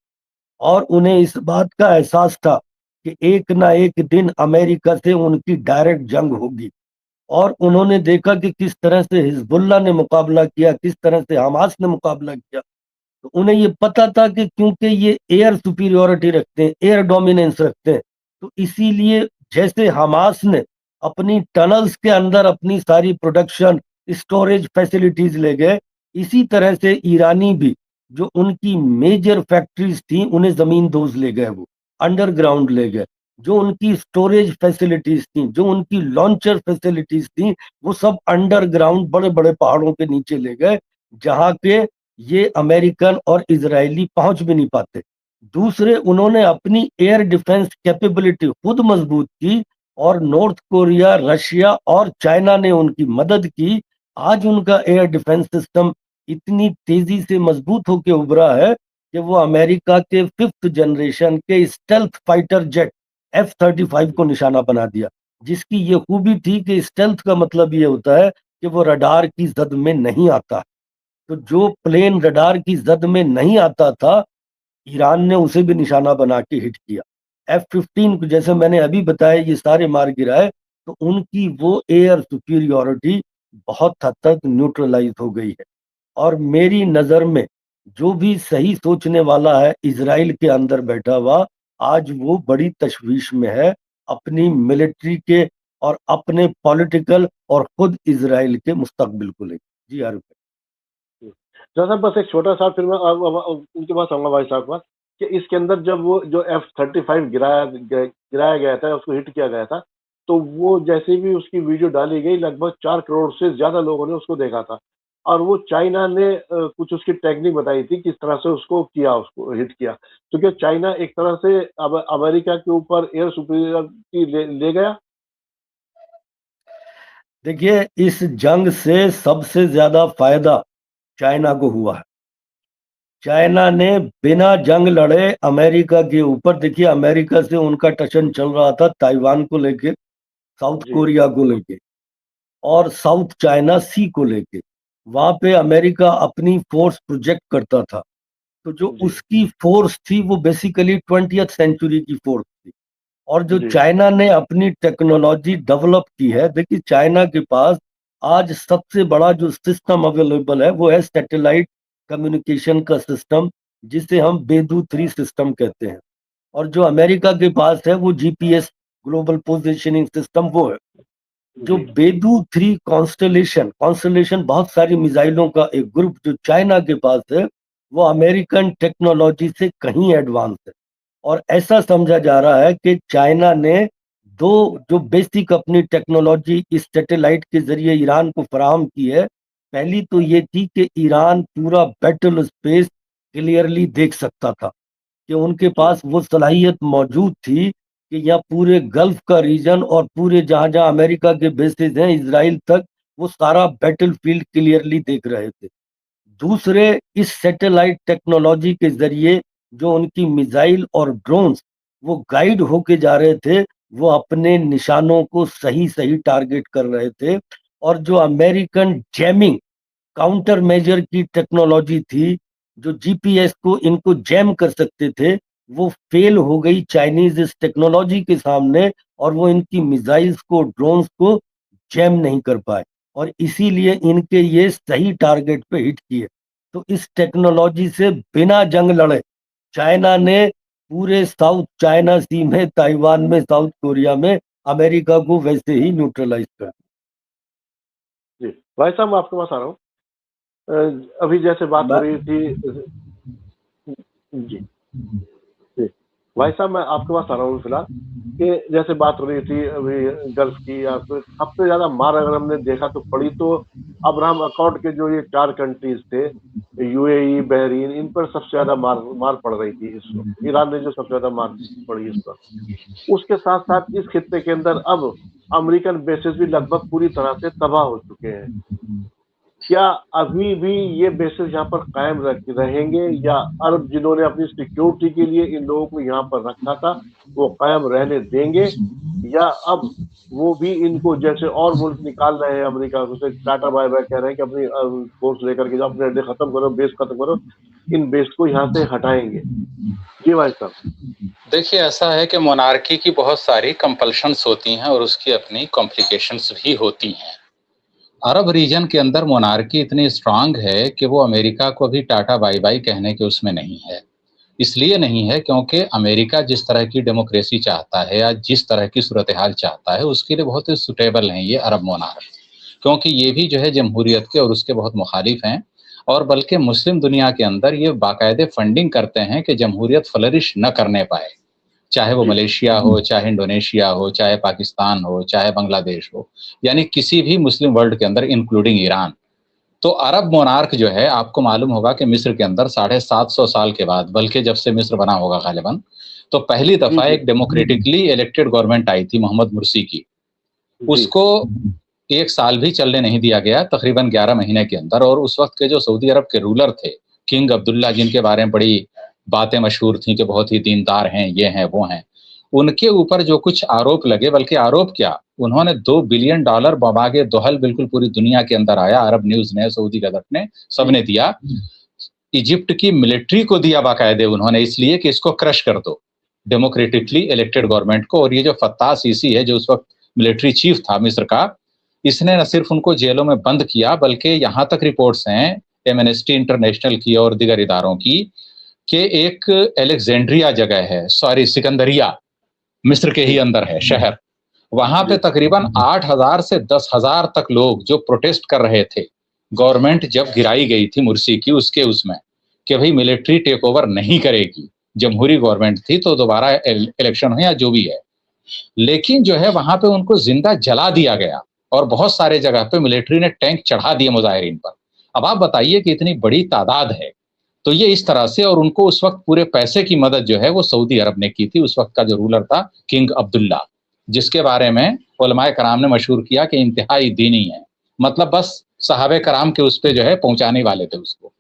اور انہیں اس بات کا احساس تھا کہ ایک نہ ایک دن امریکہ سے ان کی ڈائریکٹ جنگ ہوگی۔ اور انہوں نے دیکھا کہ کس طرح سے حزب اللہ نے مقابلہ کیا، کس طرح سے حماس نے مقابلہ کیا۔ تو انہیں یہ پتا تھا کہ کیونکہ یہ ایئر سپیریورٹی رکھتے ہیں، ایئر ڈومیننس رکھتے ہیں، تو اسی لیے جیسے حماس نے اپنی ٹنلز کے اندر اپنی ساری پروڈکشن اسٹوریج فیسلٹیز لے گئے، اسی طرح سے ایرانی بھی جو ان کی میجر فیکٹریز تھیں انہیں زمین دوز لے گئے، وہ انڈر گراؤنڈ لے گئے۔ جو ان کی اسٹوریج فیسلٹیز تھیں، جو ان کی لانچر فیسلٹیز تھیں، وہ سب انڈر گراؤنڈ بڑے بڑے پہاڑوں کے نیچے لے گئے، جہاں کے یہ امریکن اور اسرائیلی پہنچ بھی نہیں پاتے۔ دوسرے، انہوں نے اپنی ایئر ڈیفنس کیپیبلٹی خود مضبوط کی، اور نارتھ کوریا، رشیا اور چائنا نے ان کی مدد کی۔ آج ان کا ایئر ڈیفنس سسٹم اتنی تیزی سے مضبوط ہو کے ابھرا ہے کہ وہ امریکہ کے 5th جنریشن کے اسٹیلتھ فائٹر جیٹ F-35 کو نشانہ بنا دیا، جس کی یہ خوبی تھی کہ اسٹیلتھ کا مطلب یہ ہوتا ہے کہ وہ رڈار کی زد میں نہیں آتا۔ تو جو پلین رڈار کی زد میں نہیں آتا تھا، ایران نے اسے بھی نشانہ بنا کے ہٹ کیا۔ F-15 کو جیسے میں نے ابھی بتایا یہ سارے مار گرائے، تو ان کی وہ ایئر سپیریورٹی بہت حد تک نیوٹرلائز ہو گئی ہے۔ اور میری نظر میں جو بھی صحیح سوچنے والا ہے اسرائیل کے اندر بیٹھا ہوا، آج وہ بڑی تشویش میں ہے اپنی ملٹری کے اور اپنے پولیٹیکل اور خود اسرائیل کے مستقبل کو لے کے۔ جی عارف صاحب، بس ایک چھوٹا سا، پھر میں ان کے پاس آؤں گا بھائی صاحب پاس، کہ اس کے اندر جب وہ جو F-35 گرایا گیا تھا، اس کو ہٹ کیا گیا تھا، تو وہ جیسے بھی اس کی ویڈیو ڈالی گئی، لگ بھگ 4 کروڑ سے زیادہ لوگوں نے اس کو دیکھا تھا، اور وہ چائنا نے کچھ اس کی ٹیکنیک بتائی تھی کس طرح سے اس کو ہٹ کیا، کیونکہ چائنا ایک طرح سے امریکہ کے اوپر ایئر سپیریئرٹی لے گیا۔ دیکھیے، اس جنگ سے سب سے زیادہ فائدہ چائنا کو ہوا ہے۔ چائنا نے بنا جنگ لڑے امریکہ کے اوپر، دیکھیے امریکہ سے ان کا ٹشن چل رہا تھا تائیوان کو لے کے، ساؤتھ کوریا کو لے کے، اور ساؤتھ چائنا سی کو لے کے۔ وہاں پہ امریکہ اپنی فورس پروجیکٹ کرتا تھا، تو جو اس کی فورس تھی وہ بیسیکلی 20th سینچری کی فورس تھی۔ اور جو چائنا نے اپنی ٹیکنالوجی ڈیولپ کی ہے، دیکھیے چائنا کے پاس آج سب سے بڑا جو سسٹم اویلیبل ہے وہ ہے سیٹلائٹ کمیونیکیشن کا سسٹم، جسے ہم بیدو 3 سسٹم کہتے ہیں۔ اور جو امریکہ کے پاس ہے وہ GPS گلوبل پوزیشننگ سسٹم وہ ہے۔ جو بیدو 3 کانسٹلیشن بہت ساری میزائلوں کا ایک گروپ جو چائنا کے پاس ہے، وہ امریکن ٹیکنالوجی سے کہیں ایڈوانس ہے۔ اور ایسا سمجھا جا رہا ہے کہ چائنا نے دو جو بیسک اپنی ٹیکنالوجی اس سیٹلائٹ کے ذریعے ایران کو فراہم کی ہے، پہلی تو یہ تھی کہ ایران پورا بیٹل اسپیس کلیئرلی دیکھ سکتا تھا، کہ ان کے پاس وہ صلاحیت موجود تھی کہ یا پورے گلف کا ریجن اور پورے جہاں جہاں امریکہ کے بیسز ہیں اسرائیل تک، وہ سارا بیٹل فیلڈ کلیئرلی دیکھ رہے تھے۔ دوسرے، اس سیٹلائٹ ٹیکنالوجی کے ذریعے جو ان کی میزائل اور ڈرونز وہ گائیڈ ہو کے جا رہے تھے، وہ اپنے نشانوں کو صحیح صحیح ٹارگٹ کر رہے تھے۔ اور جو امریکن جیمنگ کاؤنٹر میجر کی ٹیکنالوجی تھی، جو GPS کو ان کو جیم کر سکتے تھے، وہ فیل ہو گئی چائنیز اس ٹیکنالوجی کے سامنے، اور وہ ان کی میزائلز کو، ڈرونز کو جیم نہیں کر پائے، اور اسی لیے ان کے یہ صحیح ٹارگٹ پہ ہٹ کیے۔ तो इस टेक्नोलॉजी से बिना जंग लड़े चाइना ने पूरे साउथ चाइना सी में, ताइवान में, साउथ कोरिया में अमेरिका को वैसे ही न्यूट्रलाइज कर दिया। जी भाई साहब, मैं आपके पास आ रहा हूँ। अभी जैसे बात हो रही थी, जी जी भाई साहब, मैं आपके पास आ रहा हूँ फिलहाल, कि जैसे बात हो रही थी अभी गल्फ की, या फिर सबसे ज्यादा मार अगर हमने देखा तो पड़ी तो अब्राहम अकॉर्ड के जो ये 4 कंट्रीज थे, यूएई, बहरीन, इन पर सबसे ज्यादा मार पड़ रही थी इस वक्त। ईरान ने जो सबसे ज्यादा मार पड़ी इस पर। उसके साथ साथ इस खित्ते के अंदर अब अमेरिकन बेसेस भी लगभग पूरी तरह से तबाह हो चुके हैं। क्या अभी भी ये बेसिस यहाँ पर कायम रहेंगे, या अरब जिन्होंने अपनी सिक्योरिटी के लिए इन लोगों को यहाँ पर रखा था वो कायम रहने देंगे, या अब वो भी इनको जैसे और मुल्क निकाल रहे हैं, अमेरिका उसे टाटा बाय बाय कह रहे हैं कि अपनी फोर्स लेकर के जाओ, अपने अड्डे खत्म करो, बेस खत्म करो, इन बेस को यहाँ से हटाएंगे? जी भाई साहब। देखिए, ऐसा है कि मोनार्की की बहुत सारी कंपल्शंस होती हैं और उसकी अपनी कॉम्प्लिकेशंस भी होती हैं। अरब रीजन के अंदर मोनार्की इतनी स्ट्रांग है कि वो अमेरिका को भी टाटा बाय बाय कहने के उसमें नहीं है। इसलिए नहीं है क्योंकि अमेरिका जिस तरह की डेमोक्रेसी चाहता है या जिस तरह की सूरत हाल चाहता है उसके लिए बहुत ही सुटेबल हैं ये अरब मोनार्क, क्योंकि ये भी जो है जमहूरियत के और उसके बहुत मुखालिफ हैं, और बल्कि मुस्लिम दुनिया के अंदर ये बाकायदे फंडिंग करते हैं कि जमहूरियत फ्लरिश न करने पाए, चाहे वो मलेशिया हो, चाहे इंडोनेशिया हो, चाहे पाकिस्तान हो, चाहे बांग्लादेश हो, यानी किसी भी मुस्लिम वर्ल्ड के अंदर इंक्लूडिंग ईरान। तो अरब मोनार्क जो है, आपको मालूम होगा कि मिस्र के अंदर 750 साल के बाद, बल्कि जब से मिस्र बना होगा गालिबन, तो पहली दफा एक डेमोक्रेटिकली इलेक्टेड गवर्नमेंट आई थी मोहम्मद मुर्सी की। उसको 1 साल भी चलने नहीं दिया गया, तकरीबन 11 महीने के अंदर। और उस वक्त के जो सऊदी अरब के रूलर थे, किंग अब्दुल्ला, जिनके बारे में बड़ी बातें मशहूर थी कि बहुत ही दीनदार हैं, ये हैं वो हैं, उनके ऊपर जो कुछ आरोप लगे, बल्कि आरोप क्या, उन्होंने $2 बिलियन बमागे दोहल बिल्कुल पूरी दुनिया के अंदर आया। अरब न्यूज ने, सऊदी गजट ने, सबने दिया। इजिप्ट की मिलिट्री को दिया बाकायदे उन्होंने, इसलिए कि इसको क्रश कर दो डेमोक्रेटिकली इलेक्टेड गवर्नमेंट को। और ये जो फत्ताह सीसी है, जो उस वक्त मिलिट्री चीफ था मिस्र का, इसने न सिर्फ उनको जेलों में बंद किया, बल्कि यहाँ तक रिपोर्ट्स हैं एमनेस्टी इंटरनेशनल की और दिगर इदारों की कि एक एलेक्जेंड्रिया जगह है, सॉरी सिकंदरिया, मिस्र के ही अंदर है शहर, वहां पे तकरीबन 8,000 से 10,000 तक लोग जो प्रोटेस्ट कर रहे थे, गवर्नमेंट जब गिराई गई थी मुर्सी की, उसके उसमें कि भाई मिलिट्री टेक ओवर नहीं करेगी, जमहूरी गवर्नमेंट थी तो दोबारा इलेक्शन हो या जो भी है, लेकिन जो है वहां पे उनको जिंदा जला दिया गया और बहुत सारे जगह पे मिलिट्री ने टैंक चढ़ा दिए मुजाहिरीन पर। अब आप बताइए कि इतनी बड़ी तादाद है, तो ये इस तरह से। और उनको उस वक्त पूरे पैसे की मदद जो है वो सऊदी अरब ने की थी। उस वक्त का जो रूलर था किंग अब्दुल्ला, जिसके बारे में उलमाए कराम ने मशहूर किया कि इंतहाई दीनी है, मतलब बस सहाबे कराम के उस पे जो है पहुंचाने वाले थे उसको।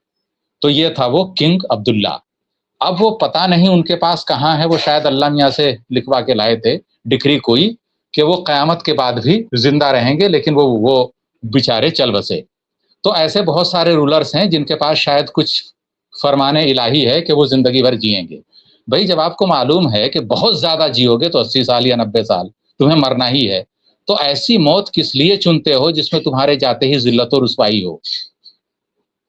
तो ये था वो किंग अब्दुल्ला। अब वो पता नहीं उनके पास कहाँ है, वो शायद अल्लाह मियाँ से लिखवा के लाए थे डिक्री कोई कि वो क़यामत के बाद भी जिंदा रहेंगे, लेकिन वो बेचारे चल बसे। तो ऐसे बहुत सारे रूलर्स हैं जिनके पास शायद कुछ फरमाने इलाही है कि वो जिंदगी भर जिएंगे। भाई जब आपको मालूम है कि बहुत ज्यादा जियोगे तो 80 साल या 90 साल तुम्हें मरना ही है, तो ऐसी मौत किस लिए चुनते हो जिसमें तुम्हारे जाते ही जिल्लत और रुसवाई हो?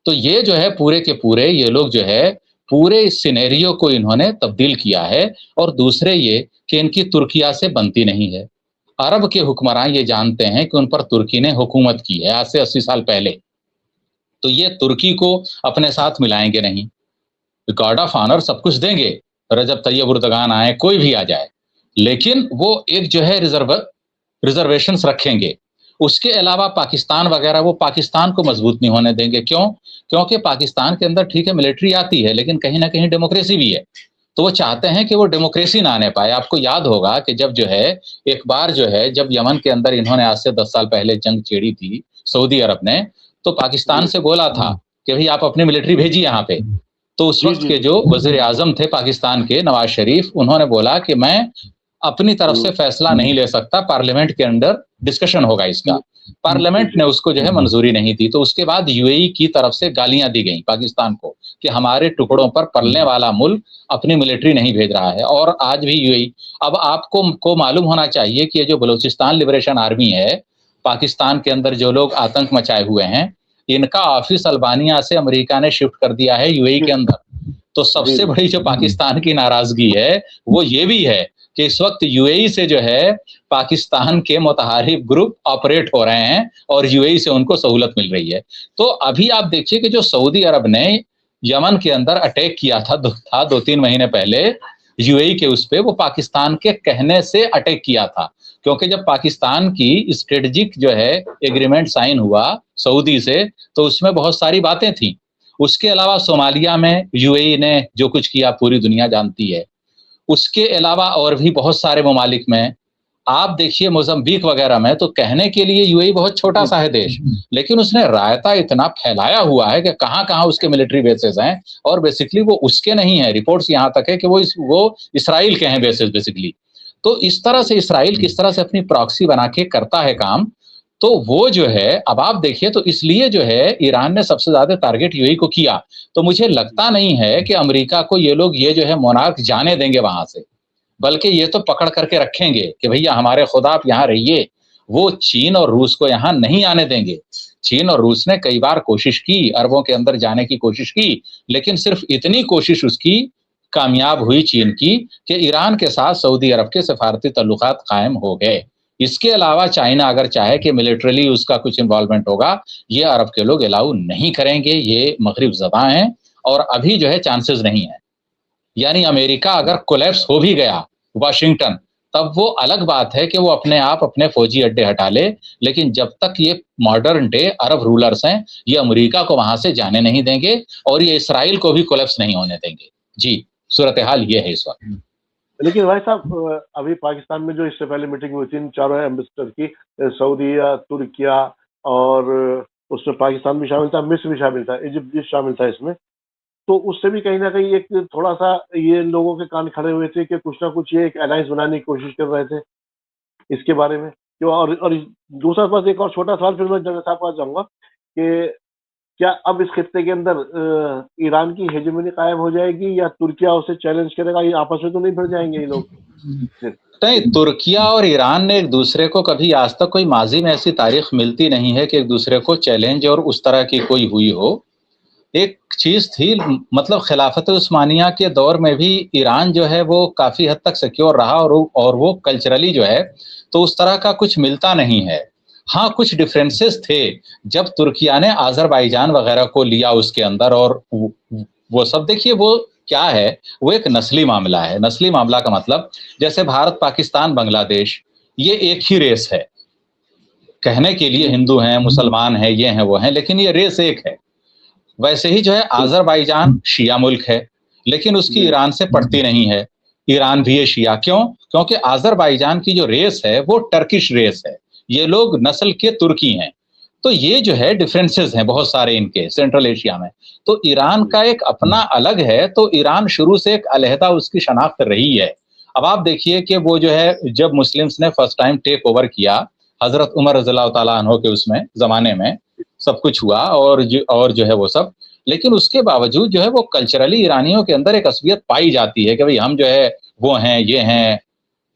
तो ये जो है पूरे के पूरे ये लोग जो है पूरे इस सिनेरियो को इन्होंने तब्दील किया है। और दूसरे ये कि इनकी तुर्किया से बनती नहीं है। अरब के हुक्मरान ये जानते हैं कि उन पर तुर्की ने हुकूमत की है आज से 80 साल पहले, तो ये तुर्की को अपने साथ मिलाएंगे नहीं। गार्ड ऑफ ऑनर सब कुछ देंगे, रजब तैयब उर्दगान आए, कोई भी आ जाए, लेकिन वो एक जो है रिजर्वेशंस रखेंगे। उसके अलावा पाकिस्तान वगैरह, वो पाकिस्तान को मजबूत नहीं होने देंगे। क्यों? क्योंकि पाकिस्तान के अंदर ठीक है मिलिट्री आती है, लेकिन कहीं ना कहीं डेमोक्रेसी भी है, तो वो चाहते हैं कि वो डेमोक्रेसी ना आने पाए। आपको याद होगा कि जब जो है एक बार जो है जब यमन के अंदर इन्होंने आज से 10 साल पहले जंग छेड़ी थी सऊदी अरब ने, तो पाकिस्तान से बोला था कि भाई आप अपनी मिलिट्री भेजिए यहाँ पे। तो उस वक्त के जो वजीर आजम थे पाकिस्तान के, नवाज शरीफ, उन्होंने बोला कि मैं अपनी तरफ से फैसला नहीं ले सकता, पार्लियामेंट के अंदर डिस्कशन होगा इसका। पार्लियामेंट ने उसको जो है मंजूरी नहीं दी। तो उसके बाद यूएई की तरफ से गालियां दी गई पाकिस्तान को कि हमारे टुकड़ों पर पलने वाला मुल्क अपनी मिलिट्री नहीं भेज रहा है। और आज भी यूएई, अब आपको मालूम होना चाहिए कि ये जो बलूचिस्तान लिबरेशन आर्मी है पाकिस्तान के अंदर, जो लोग आतंक मचाए हुए हैं, इनका ऑफिस अल्बानिया से अमेरिका ने शिफ्ट कर दिया है यूएई के अंदर। तो सबसे बड़ी जो पाकिस्तान की नाराजगी है वो ये भी है कि इस वक्त यूएई से जो है पाकिस्तान के मुतहारिब ग्रुप ऑपरेट हो रहे हैं और यूएई से उनको सहूलत मिल रही है। तो अभी आप देखिए कि जो सऊदी अरब ने यमन के अंदर अटैक किया था 2-3 महीने पहले यूएई के उस पे, वो पाकिस्तान के कहने से अटैक किया था, क्योंकि जब पाकिस्तान की स्ट्रेटेजिक जो है एग्रीमेंट साइन हुआ सऊदी से तो उसमें बहुत सारी बातें थी। उसके अलावा सोमालिया में यूएई ने जो कुछ किया पूरी दुनिया जानती है। उसके अलावा और भी बहुत सारे ममालिक में आप देखिए, मोज़म्बिक वगैरह में तो कहने के लिए यूएई बहुत छोटा सा है देश, लेकिन उसने रायता इतना फैलाया हुआ है कि कहाँ कहाँ उसके मिलिट्री बेसेस हैं, और बेसिकली वो उसके नहीं है, रिपोर्ट्स यहाँ तक है कि वो इसराइल के हैं बेसेस बेसिकली। तो इस तरह से इसराइल किस तरह से अपनी प्रॉक्सी बना के करता है काम, तो वो जो है अब आप देखिए, तो इसलिए जो है ईरान ने सबसे ज्यादा टारगेट यूएई को किया। तो मुझे लगता नहीं है कि अमेरिका को ये लोग ये जो है मोनार्क जाने देंगे वहां से, बल्कि ये तो पकड़ करके रखेंगे कि भैया हमारे खुदा आप यहाँ रहिए। वो चीन और रूस को यहाँ नहीं आने देंगे। चीन और रूस ने कई बार कोशिश की, अरबों के अंदर जाने की कोशिश की, लेकिन सिर्फ इतनी कोशिश उसकी कामयाब हुई चीन की कि ईरान के साथ सऊदी अरब के सफारती तल्लुकात कायम हो गए। इसके अलावा चाइना अगर चाहे कि मिलिट्रली उसका कुछ इन्वॉल्वमेंट होगा, ये अरब के लोग अलाउ नहीं करेंगे। ये मगरिब ज़दा हैं और अभी जो है चांसेस नहीं है। यानी अमेरिका अगर कोलैप्स हो भी गया वाशिंगटन, तब वो अलग बात है कि वो अपने आप अपने फौजी अड्डे हटा ले, लेकिन जब तक ये मॉडर्न डे अरब रूलर्स हैं, ये अमेरिका को वहां से जाने नहीं देंगे और ये इसराइल को भी कोलैप्स नहीं होने देंगे। जी, सूरत हाल ये है इस वक्त। लेकिन भाई साहब, अभी पाकिस्तान में जो इससे पहले मीटिंग हुई थी चारों एम्बेसडर की, सऊदीया, तुर्किया और उसमें पाकिस्तान भी शामिल था, मिस्र भी शामिल था, इजिप्ट भी शामिल था इसमें, तो उससे भी कहीं ना कहीं एक थोड़ा सा ये लोगों के कान खड़े हुए थे कि कुछ ना कुछ ये एक अलायंस बनाने की कोशिश कर रहे थे इसके बारे में। क्यों? और दूसरा बस एक और छोटा सवाल फिर मैं जगह साहब पास जाऊंगा कि क्या अब इस खित्ते के अंदर ईरान की हेजेमनी कायम हो जाएगी या तुर्किया उसे चैलेंज करेगा? ये आपस में तो नहीं भिड़ जाएंगे ये लोग? नहीं, तुर्किया और ईरान ने एक दूसरे को कभी आज तक, कोई माजी में ऐसी तारीख मिलती नहीं है कि एक दूसरे को चैलेंज और उस तरह की कोई हुई हो। एक चीज थी, मतलब खिलाफत उस्मानिया के दौर में भी ईरान जो है वो काफी हद तक सिक्योर रहा और वो कल्चरली जो है तो उस तरह का कुछ मिलता नहीं है। हाँ, कुछ डिफरेंसेस थे जब तुर्किया ने आज़रबाईजान वगैरह को लिया उसके अंदर, और वो सब देखिए वो क्या है, वो एक नस्ली मामला है। नस्ली मामला का मतलब जैसे भारत, पाकिस्तान, बांग्लादेश, ये एक ही रेस है। कहने के लिए हिंदू हैं, मुसलमान हैं, ये हैं, वो हैं, लेकिन ये रेस एक है। वैसे ही जो है आज़रबाईजान शिया मुल्क है, लेकिन उसकी ईरान से पड़ती नहीं है। ईरान भी है शिया। क्यों? क्योंकि आज़रबाईजान की जो रेस है वो टर्किश रेस है, ये लोग नस्ल के तुर्की हैं। तो ये जो है डिफरेंसेस हैं बहुत सारे इनके सेंट्रल एशिया में। तो ईरान का एक अपना अलग है, तो ईरान शुरू से एक अलहदा उसकी शनाख्त रही है। अब आप देखिए कि वो जो है जब मुस्लिम्स ने फर्स्ट टाइम टेक ओवर किया, हजरत उमर रज़ियल्लाहु ताला अन्हु के उसमें जमाने में सब कुछ हुआ और जो है वो सब, लेकिन उसके बावजूद जो है वो कल्चरली ईरानियों के अंदर एक असबियत पाई जाती है कि भाई हम जो है वो हैं, ये हैं।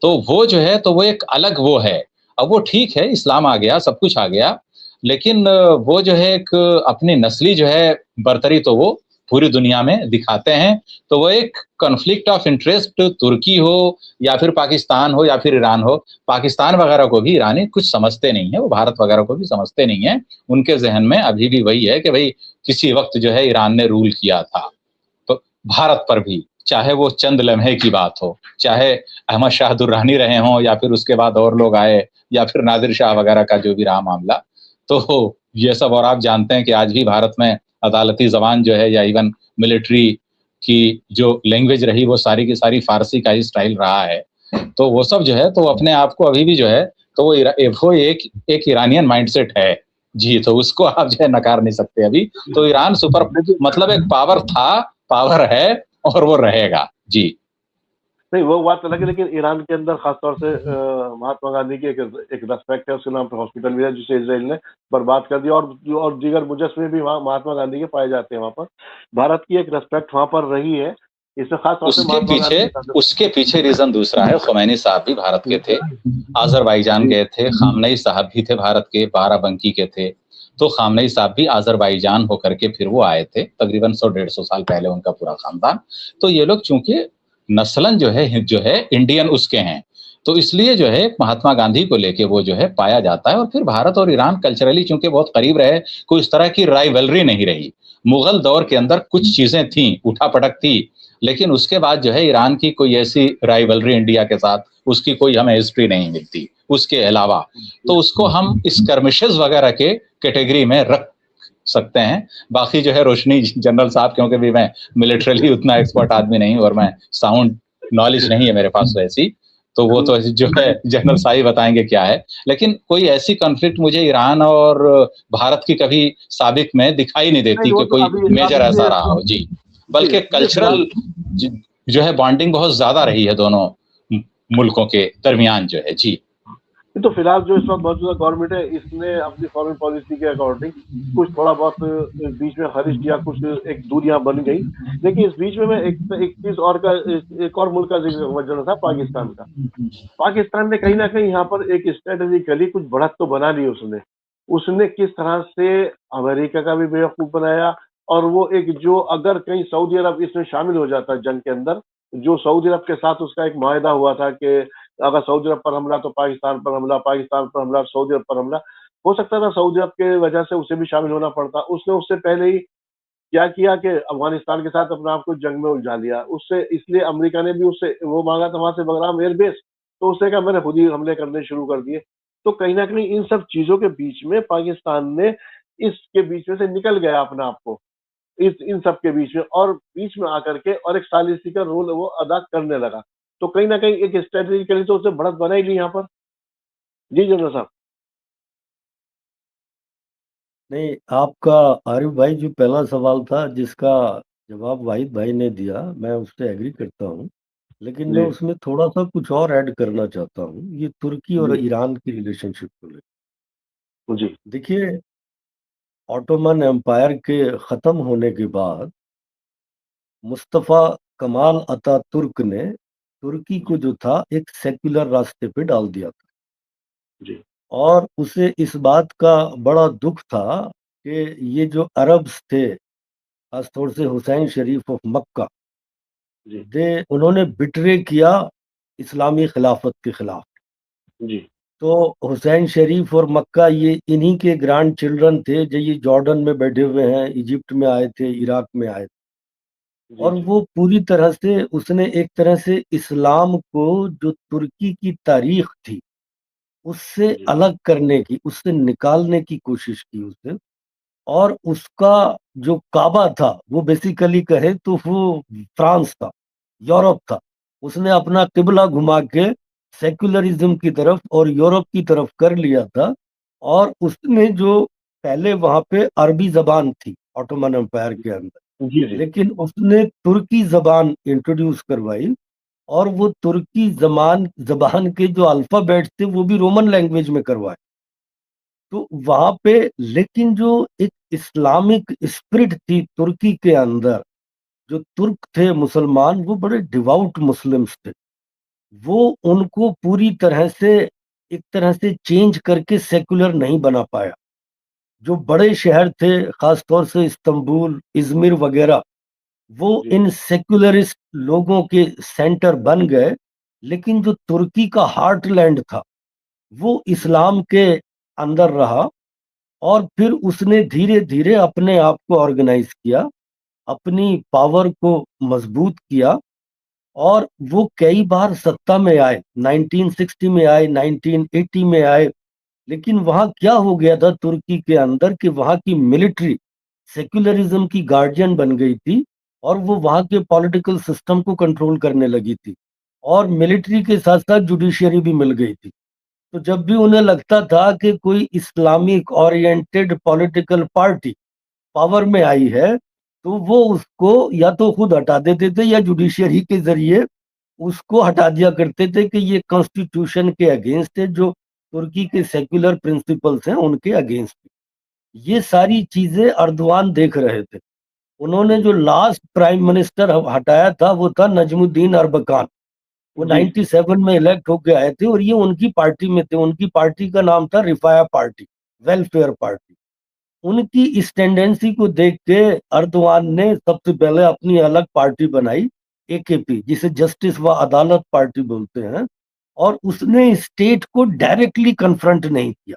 तो वो जो है तो वो एक अलग वो है। अब वो ठीक है, इस्लाम आ गया, सब कुछ आ गया, लेकिन वो जो है एक अपनी नस्ली जो है बरतरी तो वो पूरी दुनिया में दिखाते हैं। तो वो एक कॉन्फ्लिक्ट ऑफ इंटरेस्ट, तुर्की हो या फिर पाकिस्तान हो या फिर ईरान हो, पाकिस्तान वगैरह को भी ईरानी कुछ समझते नहीं है, वो भारत वगैरह को भी समझते नहीं है। उनके जहन में अभी भी वही है कि भाई किसी वक्त जो है ईरान ने रूल किया था, तो भारत पर भी, चाहे वो चंद लम्हे की बात हो, चाहे अहमद शाह दुर्रानी रहे हों या फिर उसके बाद और लोग आए, या फिर नादिर शाह वगैरह का जो भी रहा मामला, तो ये सब। और आप जानते हैं कि आज भी भारत में अदालती जबान जो है या इवन मिलिट्री की जो लैंग्वेज रही वो सारी की सारी फारसी का ही स्टाइल रहा है। तो वो सब जो है तो अपने आप को अभी भी जो है तो वो एक ईरानियन माइंडसेट है जी, तो उसको आप जो है नकार नहीं सकते अभी। तो ईरान सुपर मतलब एक पावर था, पावर है और वो रहेगा जी। नहीं, वो बात अलग है, लेकिन ईरान के अंदर खासतौर से महात्मा गांधी की एक रेस्पेक्ट है, उसके नाम पे हॉस्पिटल भी है जिसे इसराइल ने बर्बाद कर दिया, और दीगर मुजस्मे भी वहाँ महात्मा गांधी के पाए जाते हैं। वहाँ पर भारत की एक रेस्पेक्ट वहाँ पर रही है, इसमें खास तौर से उसके पीछे रीजन दूसरा है। खुमैनी साहब भी भारत के थे, आज़रबाईजान गए थे, खामनेई साहब भी थे भारत के, बाराबंकी के थे। تو خامنئی صاحب بھی آذربائیجان ہو کر کے پھر وہ آئے تھے تقریباً 100-150 سال پہلے ان کا پورا خاندان. تو یہ لوگ چونکہ نسلاً جو ہے انڈین اس کے ہیں، تو اس لیے جو ہے مہاتما گاندھی کو لے کے وہ جو ہے پایا جاتا ہے. اور پھر بھارت اور ایران کلچرلی چونکہ بہت قریب رہے، کوئی اس طرح کی رائیولری نہیں رہی. مغل دور کے اندر کچھ چیزیں تھیں، اٹھا پٹک تھی، لیکن اس کے بعد جو ہے ایران کی کوئی ایسی رائیولری انڈیا کے ساتھ اس کی کوئی ہمیں ہسٹری نہیں ملتی اس کے علاوہ. تو اس کو ہم اسکرمشز وغیرہ کے کیٹیگری میں رکھ سکتے ہیں. باقی جو ہے روشنی جنرل صاحب، کیونکہ بھی میں ملٹریلی اتنا ایکسپرٹ آدمی نہیں اور میں ساؤنڈ نالج نہیں ہے میرے پاس ویسی، تو وہ تو جو ہے جنرل صاحب بتائیں گے کیا ہے. لیکن کوئی ایسی کنفلکٹ مجھے ایران اور بھارت کی کبھی سابق میں دکھائی نہیں دیتی کہ کوئی میجر ایسا رہا ہو. جی، بلکہ کلچرل جو ہے بانڈنگ بہت زیادہ رہی ہے دونوں ملکوں کے درمیان جو ہے. جی، تو فی الحال جو اس وقت موجودہ گورنمنٹ ہے، اس نے اپنی فارن پالیسی کے اکارڈنگ کچھ تھوڑا بہت بیچ میں خرچ کیا، کچھ ایک دوریاں بن گئی. لیکن اس بیچ میں ایک چیز اور کا ایک اور ملک کا ذکر وجہ تھا، پاکستان کا. پاکستان نے کہیں نہ کہیں یہاں پر ایک اسٹریٹجیکلی کچھ بڑھت تو بنا لی. اس نے کس طرح سے امریکہ کا بھی بیوقوف بنایا، اور وہ ایک جو اگر کہیں سعودی عرب اس میں شامل ہو جاتا جنگ کے اندر، جو سعودی عرب کے ساتھ اس کا ایک معاہدہ ہوا تھا کہ اگر سعودی عرب پر حملہ تو پاکستان پر حملہ، پاکستان پر حملہ سعودی عرب پر حملہ، ہو سکتا تھا سعودی عرب کی وجہ سے اسے بھی شامل ہونا پڑتا. اس نے اس سے پہلے ہی کیا کیا کہ افغانستان کے ساتھ اپنے آپ کو جنگ میں الجھا لیا. اس لیے امریکہ نے بھی اس سے وہ مانگا تھا وہاں سے بگرام ایئر بیس، تو اس نے کہا میں نے خود ہی حملے کرنے شروع کر دیے. تو کہیں نہ کہیں ان سب چیزوں کے بیچ میں پاکستان نے اس کے بیچ میں سے نکل گیا اپنا آپ کو ان سب کے بیچ میں، اور بیچ میں آ کر کے اور ایک ثالثی کا رول وہ ادا کرنے لگا. تو کہیں نہ کہیں ایک اسٹریٹجی کے لیے تو اسے بڑھت بنائی لی یہاں پر. جی جنرل صاحب. نہیں، آپ کا عارف بھائی جو پہلا سوال تھا جس کا جواب واحد بھائی نے دیا، میں اس سے ایگری کرتا ہوں، لیکن میں اس میں تھوڑا سا کچھ اور ایڈ کرنا چاہتا ہوں. یہ ترکی اور ایران کی ریلیشن شپ کو لے. جی دیکھیے، آٹومن امپائر کے ختم ہونے کے بعد مصطفیٰ کمال اتا ترک نے ترکی کو جو تھا ایک سیکولر راستے پہ ڈال دیا تھا. جی اور اسے اس بات کا بڑا دکھ تھا کہ یہ جو عربز تھے، خاص طور سے حسین شریف آف مکہ، انہوں نے بٹرے کیا اسلامی خلافت کے خلاف. جی تو حسین شریف اور مکہ یہ انہی کے گرانڈ چلڈرن تھے جو یہ جارڈن میں بیٹھے ہوئے ہیں، ایجپٹ میں آئے تھے، عراق میں آئے تھے. اور وہ پوری طرح سے اس نے ایک طرح سے اسلام کو جو ترکی کی تاریخ تھی اس سے الگ کرنے کی، اس سے نکالنے کی کوشش کی اسے. اور اس کا جو کعبہ تھا وہ بیسیکلی کہے تو وہ فرانس تھا، یورپ تھا. اس نے اپنا قبلہ گھما کے سیکولرزم کی طرف اور یورپ کی طرف کر لیا تھا. اور اس نے جو پہلے وہاں پہ عربی زبان تھی آٹومن امپائر کے اندر، لیکن اس نے ترکی زبان انٹروڈیوس کروائی، اور وہ ترکی زبان کے جو الفابیٹس تھے وہ بھی رومن لینگویج میں کروائے. تو وہاں پہ لیکن جو ایک اسلامک اسپرٹ تھی ترکی کے اندر، جو ترک تھے مسلمان، وہ بڑے ڈیواؤٹ مسلمس تھے. وہ ان کو پوری طرح سے ایک طرح سے چینج کر کے سیکولر نہیں بنا پایا. جو بڑے شہر تھے خاص طور سے استنبول، ازمیر وغیرہ، وہ ان سیکولرسٹ لوگوں کے سینٹر بن گئے. لیکن جو ترکی کا ہارٹ لینڈ تھا وہ اسلام کے اندر رہا. اور پھر اس نے دھیرے دھیرے اپنے آپ کو آرگنائز کیا، اپنی پاور کو مضبوط کیا، اور وہ کئی بار سत्ता میں آئے. 1960 میں آئے، 1980 میں آئے. لیکن وہاں کیا ہو گیا تھا ترکی کے اندر کہ وہاں کی ملٹری سیکولرزم کی گارڈین بن گئی تھی، اور وہ وہاں کے پولیٹیکل سسٹم کو کنٹرول کرنے لگی تھی، اور ملٹری کے ساتھ ساتھ جوڈیشری بھی مل گئی تھی. تو جب بھی انہیں لگتا تھا کہ کوئی Islamic oriented political party power میں آئی ہے تو وہ اس کو یا تو خود ہٹا دیتے تھے یا جوڈیشری کے ذریعے اس کو ہٹا دیا کرتے تھے کہ یہ کانسٹیٹیوشن کے اگینسٹ ہے، جو ترکی کے سیکولر پرنسپلز ہیں ان کے اگینسٹ. یہ ساری چیزیں اردوان دیکھ رہے تھے. انہوں نے جو لاسٹ پرائم منسٹر ہٹایا تھا وہ تھا نجم الدین اربکان. وہ 97 میں الیکٹ ہو کے آئے تھے، اور یہ ان کی پارٹی میں تھے. ان کی پارٹی کا نام تھا رفایا پارٹی، ویلفیئر پارٹی. उनकी इस टेंडेंसी को देख के अर्दवान ने सबसे पहले अपनी अलग पार्टी बनाई, AKP, जिसे जस्टिस व अदालत पार्टी बोलते हैं, और उसने स्टेट को डायरेक्टली कन्फ्रंट नहीं किया,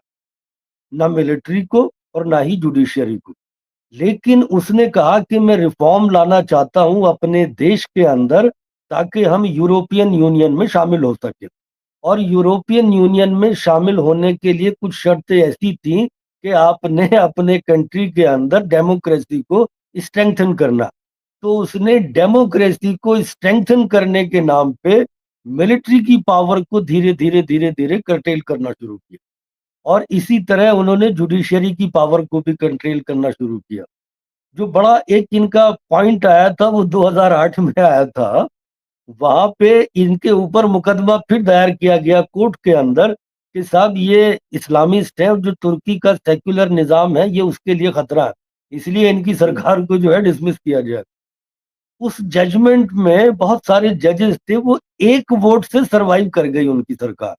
ना मिलिट्री को और ना ही जुडिशियरी को, लेकिन उसने कहा कि मैं रिफॉर्म लाना चाहता हूं अपने देश के अंदर ताकि हम यूरोपियन यूनियन में शामिल हो सके। और यूरोपियन यूनियन में शामिल होने के लिए कुछ शर्तें ऐसी थी कि आपने अपने कंट्री के अंदर डेमोक्रेसी को स्ट्रेंथन करना। तो उसने डेमोक्रेसी को स्ट्रेंथन करने के नाम पे मिलिट्री की पावर को धीरे धीरे धीरे धीरे कर्टेल करना शुरू किया, और इसी तरह उन्होंने जुडिशियरी की पावर को भी कंट्रोल करना शुरू किया। जो बड़ा एक इनका पॉइंट आया था वो 2008 में आया था, वहां पे इनके ऊपर मुकदमा फिर दायर किया गया कोर्ट के अंदर कि साहब ये इस्लामिस्ट है, जो तुर्की का सेक्युलर निजाम है ये उसके लिए खतरा है, इसलिए इनकी सरकार को जो है डिसमिस किया जाए। उस जजमेंट में बहुत सारे जजेस थे, वो एक वोट से सरवाइव कर गई उनकी सरकार।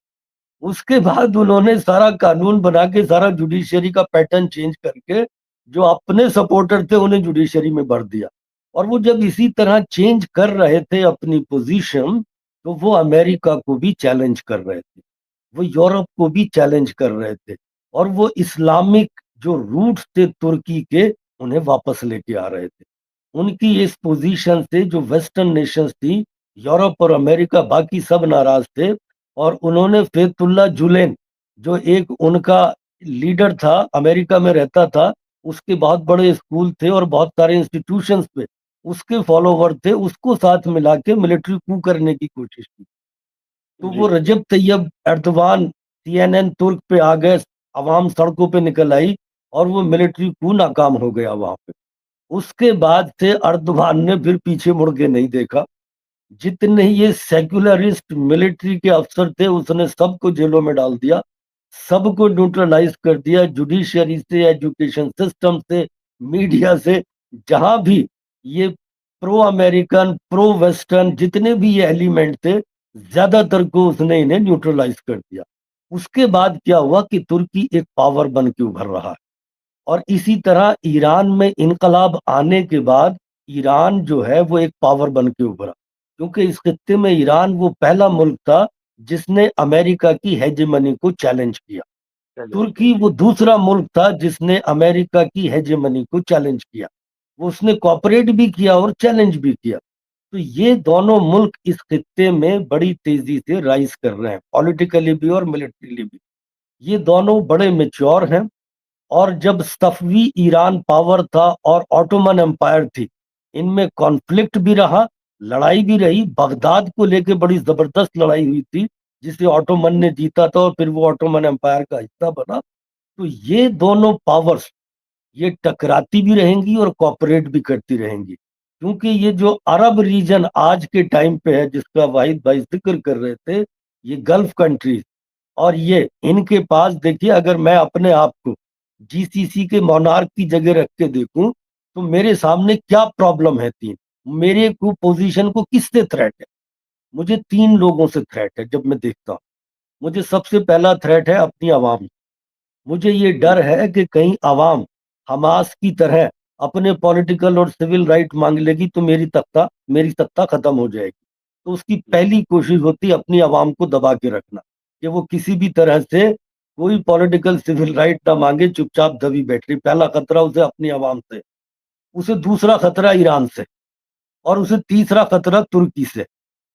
उसके बाद उन्होंने सारा कानून बना के सारा जुडिशियरी का पैटर्न चेंज करके जो अपने सपोर्टर थे उन्हें जुडिशियरी में भर दिया। और वो जब इसी तरह चेंज कर रहे थे अपनी पोजीशन, तो वो अमेरिका को भी चैलेंज कर रहे थे, वो यूरोप को भी चैलेंज कर रहे थे, और वो इस्लामिक जो रूट्स थे तुर्की के उन्हें वापस लेके आ रहे थे। उनकी इस पोजीशन से जो वेस्टर्न नेशंस थी, यूरोप और अमेरिका, बाकी सब नाराज थे। और उन्होंने फेतुल्ला जुलेन, जो एक उनका लीडर था, अमेरिका में रहता था, उसके बहुत बड़े स्कूल थे और बहुत सारे इंस्टीट्यूशंस पे उसके फॉलोवर थे, उसको साथ मिला के मिलिट्री कू करने की कोशिश की। तो वो रजब तैयब एर्दोगान CNN तुर्क पे आ गए, आवाम सड़कों पे निकल आई और वो मिलिट्री कू नाकाम हो गया वहां पे। उसके बाद से अर्दोगान ने फिर पीछे मुड़ के नहीं देखा। जितने ये सेक्युलरिस्ट मिलिट्री के अफसर थे उसने सबको जेलों में डाल दिया, सबको न्यूट्रलाइज कर दिया, जुडिशियरी से, एजुकेशन सिस्टम से, मीडिया से, जहां भी ये प्रो अमेरिकन, प्रो वेस्टर्न जितने भी ये एलिमेंट थे, ज्यादातर को उसने इन्हें न्यूट्रलाइज कर दिया। उसके बाद क्या हुआ कि तुर्की एक पावर बन के उभर रहा है। और इसी तरह ईरान में इनकलाब आने के बाद ईरान जो है वो एक पावर बन के उभरा, क्योंकि इस खित्ते में ईरान वो पहला मुल्क था जिसने अमेरिका की हेजेमनी को चैलेंज किया। तुर्की वो दूसरा मुल्क था जिसने अमेरिका की हेजेमनी को चैलेंज किया। वो उसने कॉपरेट भी किया और चैलेंज भी किया। तो ये दोनों मुल्क इस खित्ते में बड़ी तेजी से राइज कर रहे हैं, पॉलिटिकली भी और मिलिट्रीली भी। ये दोनों बड़े मेच्योर हैं। और जब सफवी ईरान पावर था और ऑटोमन एम्पायर थी, इनमें कॉन्फ्लिक्ट भी रहा, लड़ाई भी रही। बगदाद को लेके बड़ी जबरदस्त लड़ाई हुई थी जिसे ऑटोमन ने जीता था और फिर वो ऑटोमन एम्पायर का हिस्सा बना। तो ये दोनों पावर्स ये टकराती भी रहेंगी और कॉपरेट भी करती रहेंगी, क्योंकि ये जो अरब रीजन आज के टाइम पे है जिसका वाहिद भाई जिक्र कर रहे थे, ये गल्फ कंट्रीज, और ये इनके पास देखिए, अगर मैं अपने आप को GCC के मोनार्क की जगह रख के देखूं तो मेरे सामने क्या प्रॉब्लम है। तीन मेरे को पोजीशन को किससे थ्रेट है? मुझे तीन लोगों से थ्रेट है। जब मैं देखता हूं, मुझे सबसे पहला थ्रेट है अपनी आवाम। मुझे ये डर है कि कहीं आवाम हमास की तरह अपने पॉलिटिकल और सिविल राइट मांग लेगी तो मेरी सत्ता खत्म हो जाएगी। तो उसकी पहली कोशिश होती है अपनी आवाम को दबा के रखना, कि वो किसी भी तरह से कोई पॉलिटिकल सिविल राइट ना मांगे, चुपचाप दबी बैठ रही। पहला खतरा उसे अपनी आवाम से, उसे दूसरा खतरा ईरान से, और उसे तीसरा खतरा तुर्की से।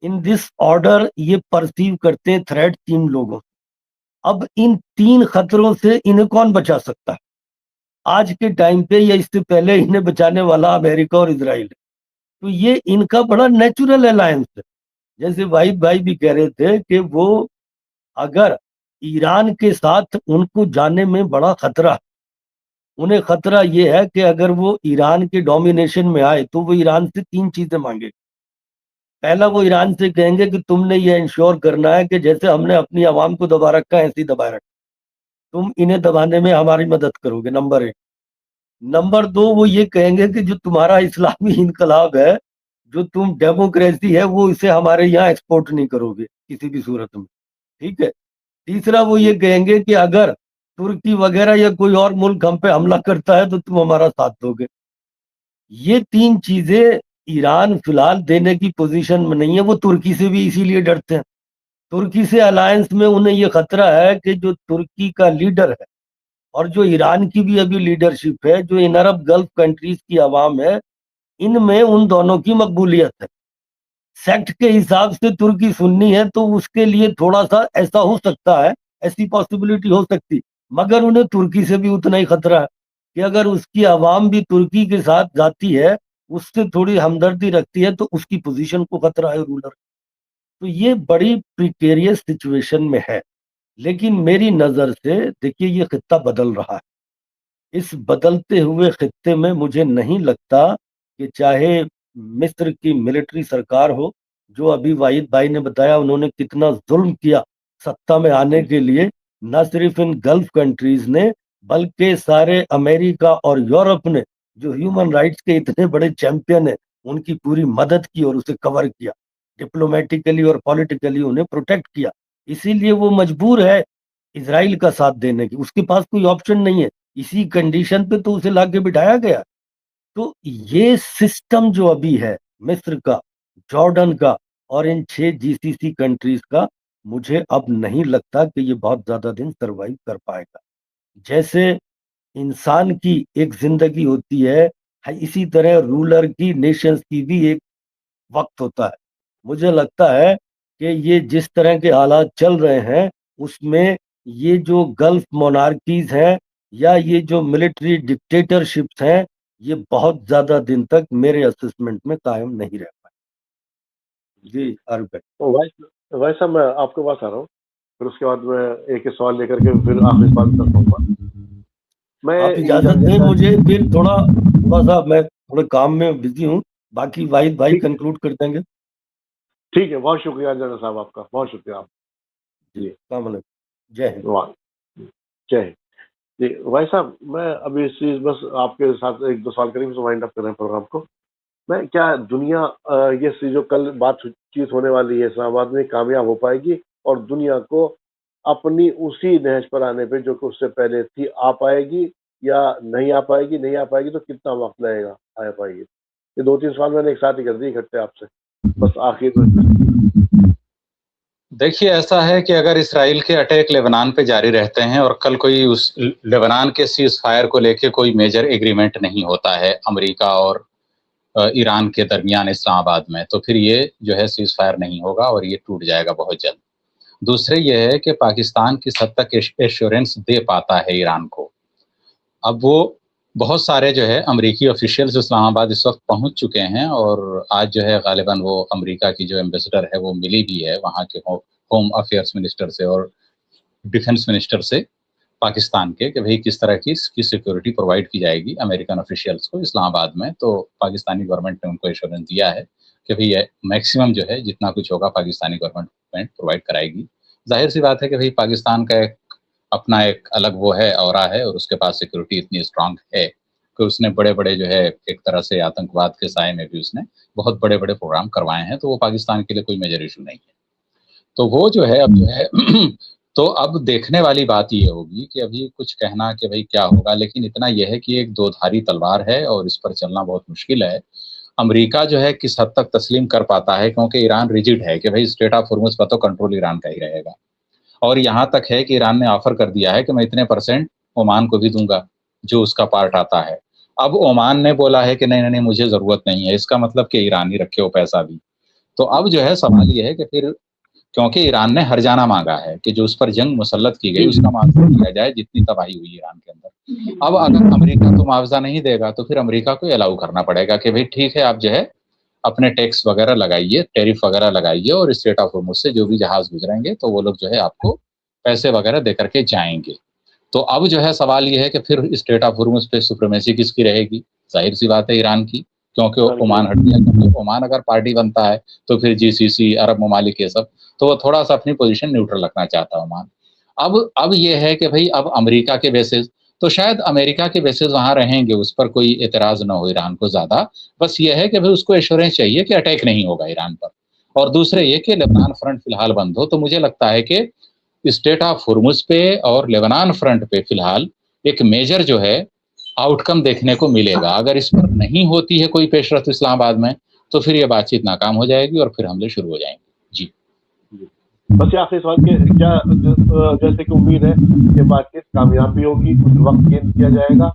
इन दिस ऑर्डर ये परसीव करते हैं थ्रेट तीन लोगों। अब इन तीन खतरों से इन्हें कौन बचा सकता है आज के टाइम पे, या इससे पहले इन्हें बचाने वाला अमेरिका और इजराइल है। तो ये इनका बड़ा नेचुरल अलायंस है। जैसे वाहिद भाई भी कह रहे थे कि वो अगर ईरान के साथ उनको जाने में बड़ा खतरा, उन्हें खतरा ये है कि अगर वो ईरान के डोमिनेशन में आए तो वो ईरान से तीन चीजें मांगे। पहला, वो ईरान से कहेंगे कि तुमने ये इंश्योर करना है कि जैसे हमने अपनी आवाम को दबा रखा है ऐसे ही दबाए रखा, तुम इन्हें दबाने में हमारी मदद करोगे, नंबर एक। नंबर दो, वो ये कहेंगे कि जो तुम्हारा इस्लामी इनकलाब है, जो तुम डेमोक्रेसी है, वो इसे हमारे यहाँ एक्सपोर्ट नहीं करोगे किसी भी सूरत में, ठीक है। तीसरा, वो ये कहेंगे कि अगर तुर्की वगैरह या कोई और मुल्क हम पे हमला करता है तो तुम हमारा साथ दोगे। ये 3 चीजें ईरान फिलहाल देने की पोजीशन में नहीं है। वो तुर्की से भी इसीलिए डरते हैं। तुर्की से अलायंस में उन्हें ये खतरा है कि जो तुर्की का लीडर है और जो ईरान की भी अभी लीडरशिप है, जो इन अरब गल्फ कंट्रीज की आवाम है, इनमें उन दोनों की मकबूलियत है। सेक्ट के हिसाब से तुर्की सुन्नी है तो उसके लिए थोड़ा सा ऐसा हो सकता है, ऐसी पॉसिबिलिटी हो सकती, मगर उन्हें तुर्की से भी उतना ही खतरा है कि अगर उसकी आवाम भी तुर्की के साथ जाती है, उससे थोड़ी हमदर्दी रखती है, तो उसकी पोजीशन को खतरा है रूलर। तो ये बड़ी प्रिकेरियस सिचुएशन में है। लेकिन मेरी नजर से देखिए ये खित्ता बदल रहा है। इस बदलते हुए खित्ते में मुझे नहीं लगता कि चाहे मिस्र की मिलिट्री सरकार हो, जो अभी वाहिद भाई ने बताया उन्होंने कितना जुल्म किया सत्ता में आने के लिए, न सिर्फ इन गल्फ कंट्रीज ने बल्कि सारे अमेरिका और यूरोप ने, जो ह्यूमन राइट्स के इतने बड़े चैंपियन है, उनकी पूरी मदद की और उसे कवर किया, डिप्लोमेटिकली और पॉलिटिकली उन्हें प्रोटेक्ट किया। इसीलिए वो मजबूर है इजराइल का साथ देने की, उसके पास कोई ऑप्शन नहीं है। इसी कंडीशन पे तो उसे लाके बिठाया गया। तो ये सिस्टम जो अभी है मिस्र का, जॉर्डन का और इन 6 जीसीसी कंट्रीज का, मुझे अब नहीं लगता कि ये बहुत ज्यादा दिन सरवाइव कर पाएगा। जैसे इंसान की एक जिंदगी होती है, इसी तरह रूलर की, नेशंस की भी एक वक्त होता है। मुझे लगता है कि ये जिस तरह के हालात चल रहे हैं उसमें ये जो गल्फ मोनार्कीज हैं या ये जो मिलिट्री डिक्टेटरशिप्स हैं, ये बहुत ज्यादा दिन तक मेरे असेसमेंट में कायम नहीं रह पाए। जी अरबे तो वैसा मैं आपके पास आ रहा हूँ, फिर उसके बाद मैं एक सवाल लेकर के फिर आखिरी सवाल कर पाऊंगा। मैं आप इजाजत दें मुझे, फिर थोड़ा सा मैं थोड़े काम में बिजी हूँ, बाकी वाहिद भाई कंक्लूड कर देंगे। ठीक है, बहुत शुक्रिया अंजना साहब आपका, बहुत शुक्रिया। जी जय हिंद। जय हिंद। जी भाई साहब, मैं अभी इस चीज बस आपके साथ एक दो सवाल करेंगे, वाइंड अप कर रहे हैं प्रोग्राम को। मैं क्या दुनिया ये जो कल बातचीत होने वाली है इस्लामाबाद में, कामयाब हो पाएगी और दुनिया को अपनी उसी नहज पर आने पे जो कि उससे पहले थी आ पाएगी या नहीं आ पाएगी? नहीं आ पाएगी तो कितना वक्त लगेगा आ पाएगी? ये 2-3 सवाल मैंने एक साथ ही कर दिए इकट्ठे आपसे, बस आखिर में। देखिए, ऐसा है कि अगर इसराइल के अटैक लेबनान पे जारी रहते हैं और कल कोई उस लेबनान के सीज फायर को लेके कोई मेजर एग्रीमेंट नहीं होता है अमेरिका और ईरान के दरमियान इस्लामाबाद में, तो फिर ये जो है सीज फायर नहीं होगा और ये टूट जाएगा बहुत जल्द। दूसरे ये है कि पाकिस्तान किस हद तक एश्योरेंस दे पाता है ईरान को। अब वो बहुत सारे जो है अमेरिकी ऑफिशियल्स इस्लामाबाद इस वक्त पहुंच चुके हैं और आज जो है गालिबन वो अमेरिका की जो एम्बेसडर है वो मिली भी है वहाँ के होम अफेयर्स मिनिस्टर से और डिफेंस मिनिस्टर से पाकिस्तान के, कि भाई किस तरह की सिक्योरिटी प्रोवाइड की जाएगी अमेरिकन ऑफिशियल्स को इस्लामाबाद में। तो पाकिस्तानी गवर्नमेंट ने उनको एश्योरेंस दिया है कि भाई मैक्सिमम जो है जितना कुछ होगा पाकिस्तानी गवर्नमेंट प्रोवाइड कराएगी। जाहिर सी बात है कि भाई पाकिस्तान का अपना एक अलग वो है औरा है और उसके पास सिक्योरिटी इतनी स्ट्रांग है कि उसने बड़े बड़े जो है एक तरह से आतंकवाद के साए में भी उसने बहुत बड़े बड़े प्रोग्राम करवाए हैं, तो वो पाकिस्तान के लिए कोई मेजर इशू नहीं है। तो वो जो है अब जो है तो अब देखने वाली बात ये होगी कि अभी कुछ कहना कि भाई क्या होगा, लेकिन इतना यह है कि एक दो धारी तलवार है और इस पर चलना बहुत मुश्किल है। अमेरिका जो है किस हद तक तस्लीम कर पाता है, क्योंकि ईरान रिजिड है कि भाई स्ट्रेट ऑफ हॉर्मुज़ पर तो कंट्रोल ईरान का ही रहेगा और यहाँ तक है कि ईरान ने ऑफर कर दिया है कि मैं इतने % ओमान को भी दूंगा जो उसका पार्ट आता है। अब ओमान ने बोला है कि नहीं नहीं मुझे ज़रूरत नहीं है, इसका मतलब कि ईरान ही रखे हो पैसा भी। तो अब जो है सवाल ये है कि फिर क्योंकि ईरान ने हर्जाना मांगा है कि जो उस पर जंग मुसल्लत की गई उसका मुआवजा दिया जाए जितनी तबाही हुई ईरान के अंदर। अब अगर अमेरिका तो मुआवजा नहीं देगा तो फिर अमेरिका को अलाउ करना पड़ेगा कि भाई ठीक है आप जो है अपने टैक्स वगैरह लगाइए, टैरिफ वगैरह लगाइए और स्ट्रेट ऑफ हॉर्मुज़ से जो भी जहाज गुजरेंगे तो वो लोग जो है आपको पैसे वगैरह दे करके जाएंगे। तो अब जो है सवाल ये है कि फिर स्ट्रेट ऑफ हॉर्मुज़ पे सुप्रीमेसी किसकी रहेगी? जाहिर सी बात है ईरान की, क्योंकि ओमान हट गया। क्योंकि ओमान अगर पार्टी बनता है तो फिर जीसीसी, अरब ममालिक ये सब, तो वो थोड़ा सा अपनी पोजीशन न्यूट्रल रखना चाहता है ओमान। अब ये है कि भाई अब अमेरिका के बेसिस, तो शायद अमेरिका के बेसिस वहाँ रहेंगे, उस पर कोई एतराज़ ना हो ईरान को ज़्यादा। बस ये है कि भाई उसको एश्योरेंस चाहिए कि अटैक नहीं होगा ईरान पर। और दूसरे ये कि लेबनान फ्रंट फिलहाल बंद हो। तो मुझे लगता है कि स्टेट ऑफ हुर्मुज पे और लेबनान फ्रंट पे फिलहाल एक मेजर जो है आउटकम देखने को मिलेगा। अगर इस पर नहीं होती है कोई पेशरफ इस्लामाबाद में, तो फिर ये बातचीत नाकाम हो जाएगी और फिर हमले शुरू हो जाएंगे। जी बस ये आखिरी सवाल के क्या जैसे कि उम्मीद है कि बातचीत कामयाब भी होगी, कुछ वक्त गेंद किया जाएगा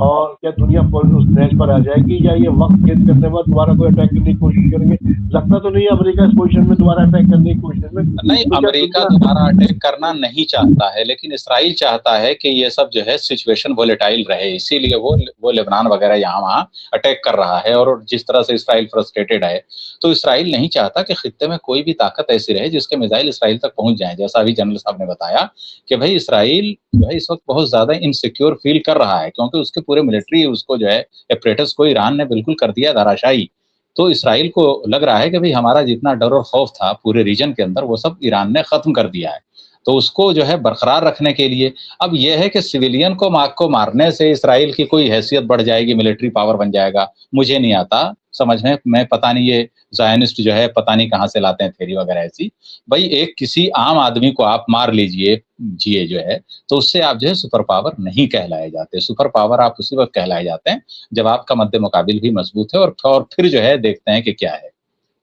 और क्या दुनिया उस नहज पर आ जाएगी, या ये वक्त गेंद करने के बाद दोबारा कोई अटैक करने की कोशिश करेंगे? लगता तो नहीं है अमेरिका इस पोजीशन में दोबारा अटैक करने की कोशिश में। नहीं, अमेरिका दोबारा अटैक करना नहीं चाहता है, लेकिन इसराइल चाहता है कि ये सब जो है सिचुएशन वोलेटाइल रहे, इसीलिए वो लेबनान वगैरह यहाँ वहाँ अटैक कर रहा है। और जिस तरह से इसराइल फ्रस्ट्रेटेड है, तो इसराइल नहीं चाहता कि खित्ते में कोई भी ताकत ऐसी रहे जिसके मिसाइल इसराइल तक पहुंच जाएं। जैसा अभी जनरल साहब ने बताया कि भाई इसराइल जो है इस वक्त बहुत ज्यादा इनसिक्योर फील कर रहा है, क्योंकि उसके पूरे मिलिट्री उसको जो है एपरेटस को ईरान ने बिल्कुल कर दिया धराशायी। तो इसराइल को लग रहा है कि भाई हमारा जितना डर और खौफ था पूरे रीजन के अंदर, वो सब ईरान ने खत्म कर दिया है। तो उसको जो है बरकरार रखने के लिए अब यह है कि सिविलियन को मारने से इसराइल की कोई हैसियत बढ़ जाएगी, मिलिट्री पावर बन जाएगा, मुझे नहीं आता समझ में। मैं पता नहीं ये ज़ायनिस्ट जो है पता नहीं कहाँ से लाते हैं थ्योरी वगैरह ऐसी। भाई एक किसी आम आदमी को आप मार लीजिए जिए जो है, तो उससे आप जो है सुपर पावर नहीं कहलाए जाते। सुपर पावर आप उसी वक्त कहलाए जाते हैं जब आपका मद्दे मुकाबिल भी मजबूत है और फिर जो है देखते हैं कि क्या है।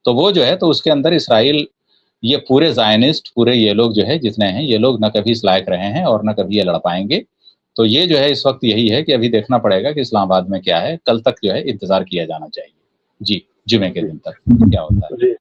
तो वो जो है तो उसके अंदर इसराइल, ये पूरे ज़ायनिस्ट, पूरे ये लोग जो है जितने हैं, ये लोग न कभी इस लायक रहे हैं और न कभी ये लड़ पाएंगे। तो ये जो है इस वक्त यही है कि अभी देखना पड़ेगा कि इस्लामाबाद में क्या है। कल तक जो है इंतजार किया जाना चाहिए जी, जुमे के दिन तक क्या होता है जी।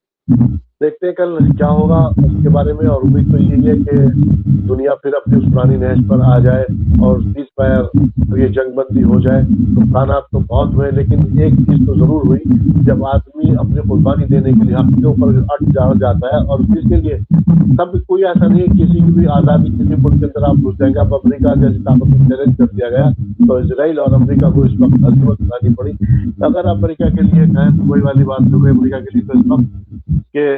देखते हैं कल क्या होगा उसके बारे में, और उम्मीद तो यही है कि दुनिया फिर अपनी उस पुरानी नहज पर आ जाए और सीज फायर ये जंगबंदी हो जाए। नुकसानात तो बहुत हुए, लेकिन एक चीज़ तो ज़रूर हुई, जब आदमी अपनी कुर्बानी देने के लिए हक के ऊपर अट जाता है, और इसके लिए सब कोई ऐसा नहीं है किसी की भी आज़ादी किसी मुल्क के अंदर आप घुस जाएंगे। अब अमेरिका जैसी ताकत को चैलेंज कर दिया गया, तो इसराइल और अमेरिका को इस वक्त अजमत उठानी पड़ी। अगर अमेरिका के लिए कहें तो वही वाली बात हो गई, अमेरिका के लिए तो इस वक्त के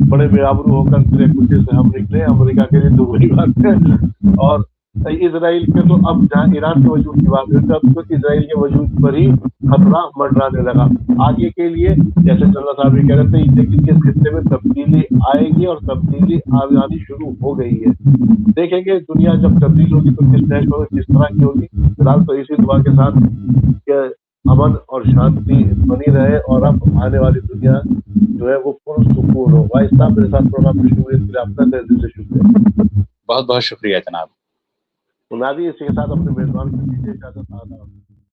बड़े बेआबरू होकर फिर कुछ से हम निकले, अमेरिका के लिए तो वही बात है। और इसराइल के तो अब जहाँ ईरान के वजूद की बात है, अब तो इसराइल के वजूद पर ही खतरा मंडराने लगा। आगे के लिए जैसे चंद्रा साहब भी कह रहे थे, लेकिन इस खित्ते में तब्दीली आएगी और तब्दीली आनी शुरू हो गई है। देखेंगे दुनिया जब तब्दील होगी तो किस देश में किस तरह की होगी। फिलहाल तो इसी दुआ के साथ कि अमन और शांति बनी रहे और अब आने वाली दुनिया जो है वो पुरसुकून हो। भाई साहब मेरे साथ प्रोग्राम में शुरू इसके लिए आपका तहे दिल से शुक्रिया। बहुत बहुत शुक्रिया जनाब। नाज़रीन, इसी के साथ अपने मेजबान को दीजिए इजाज़त।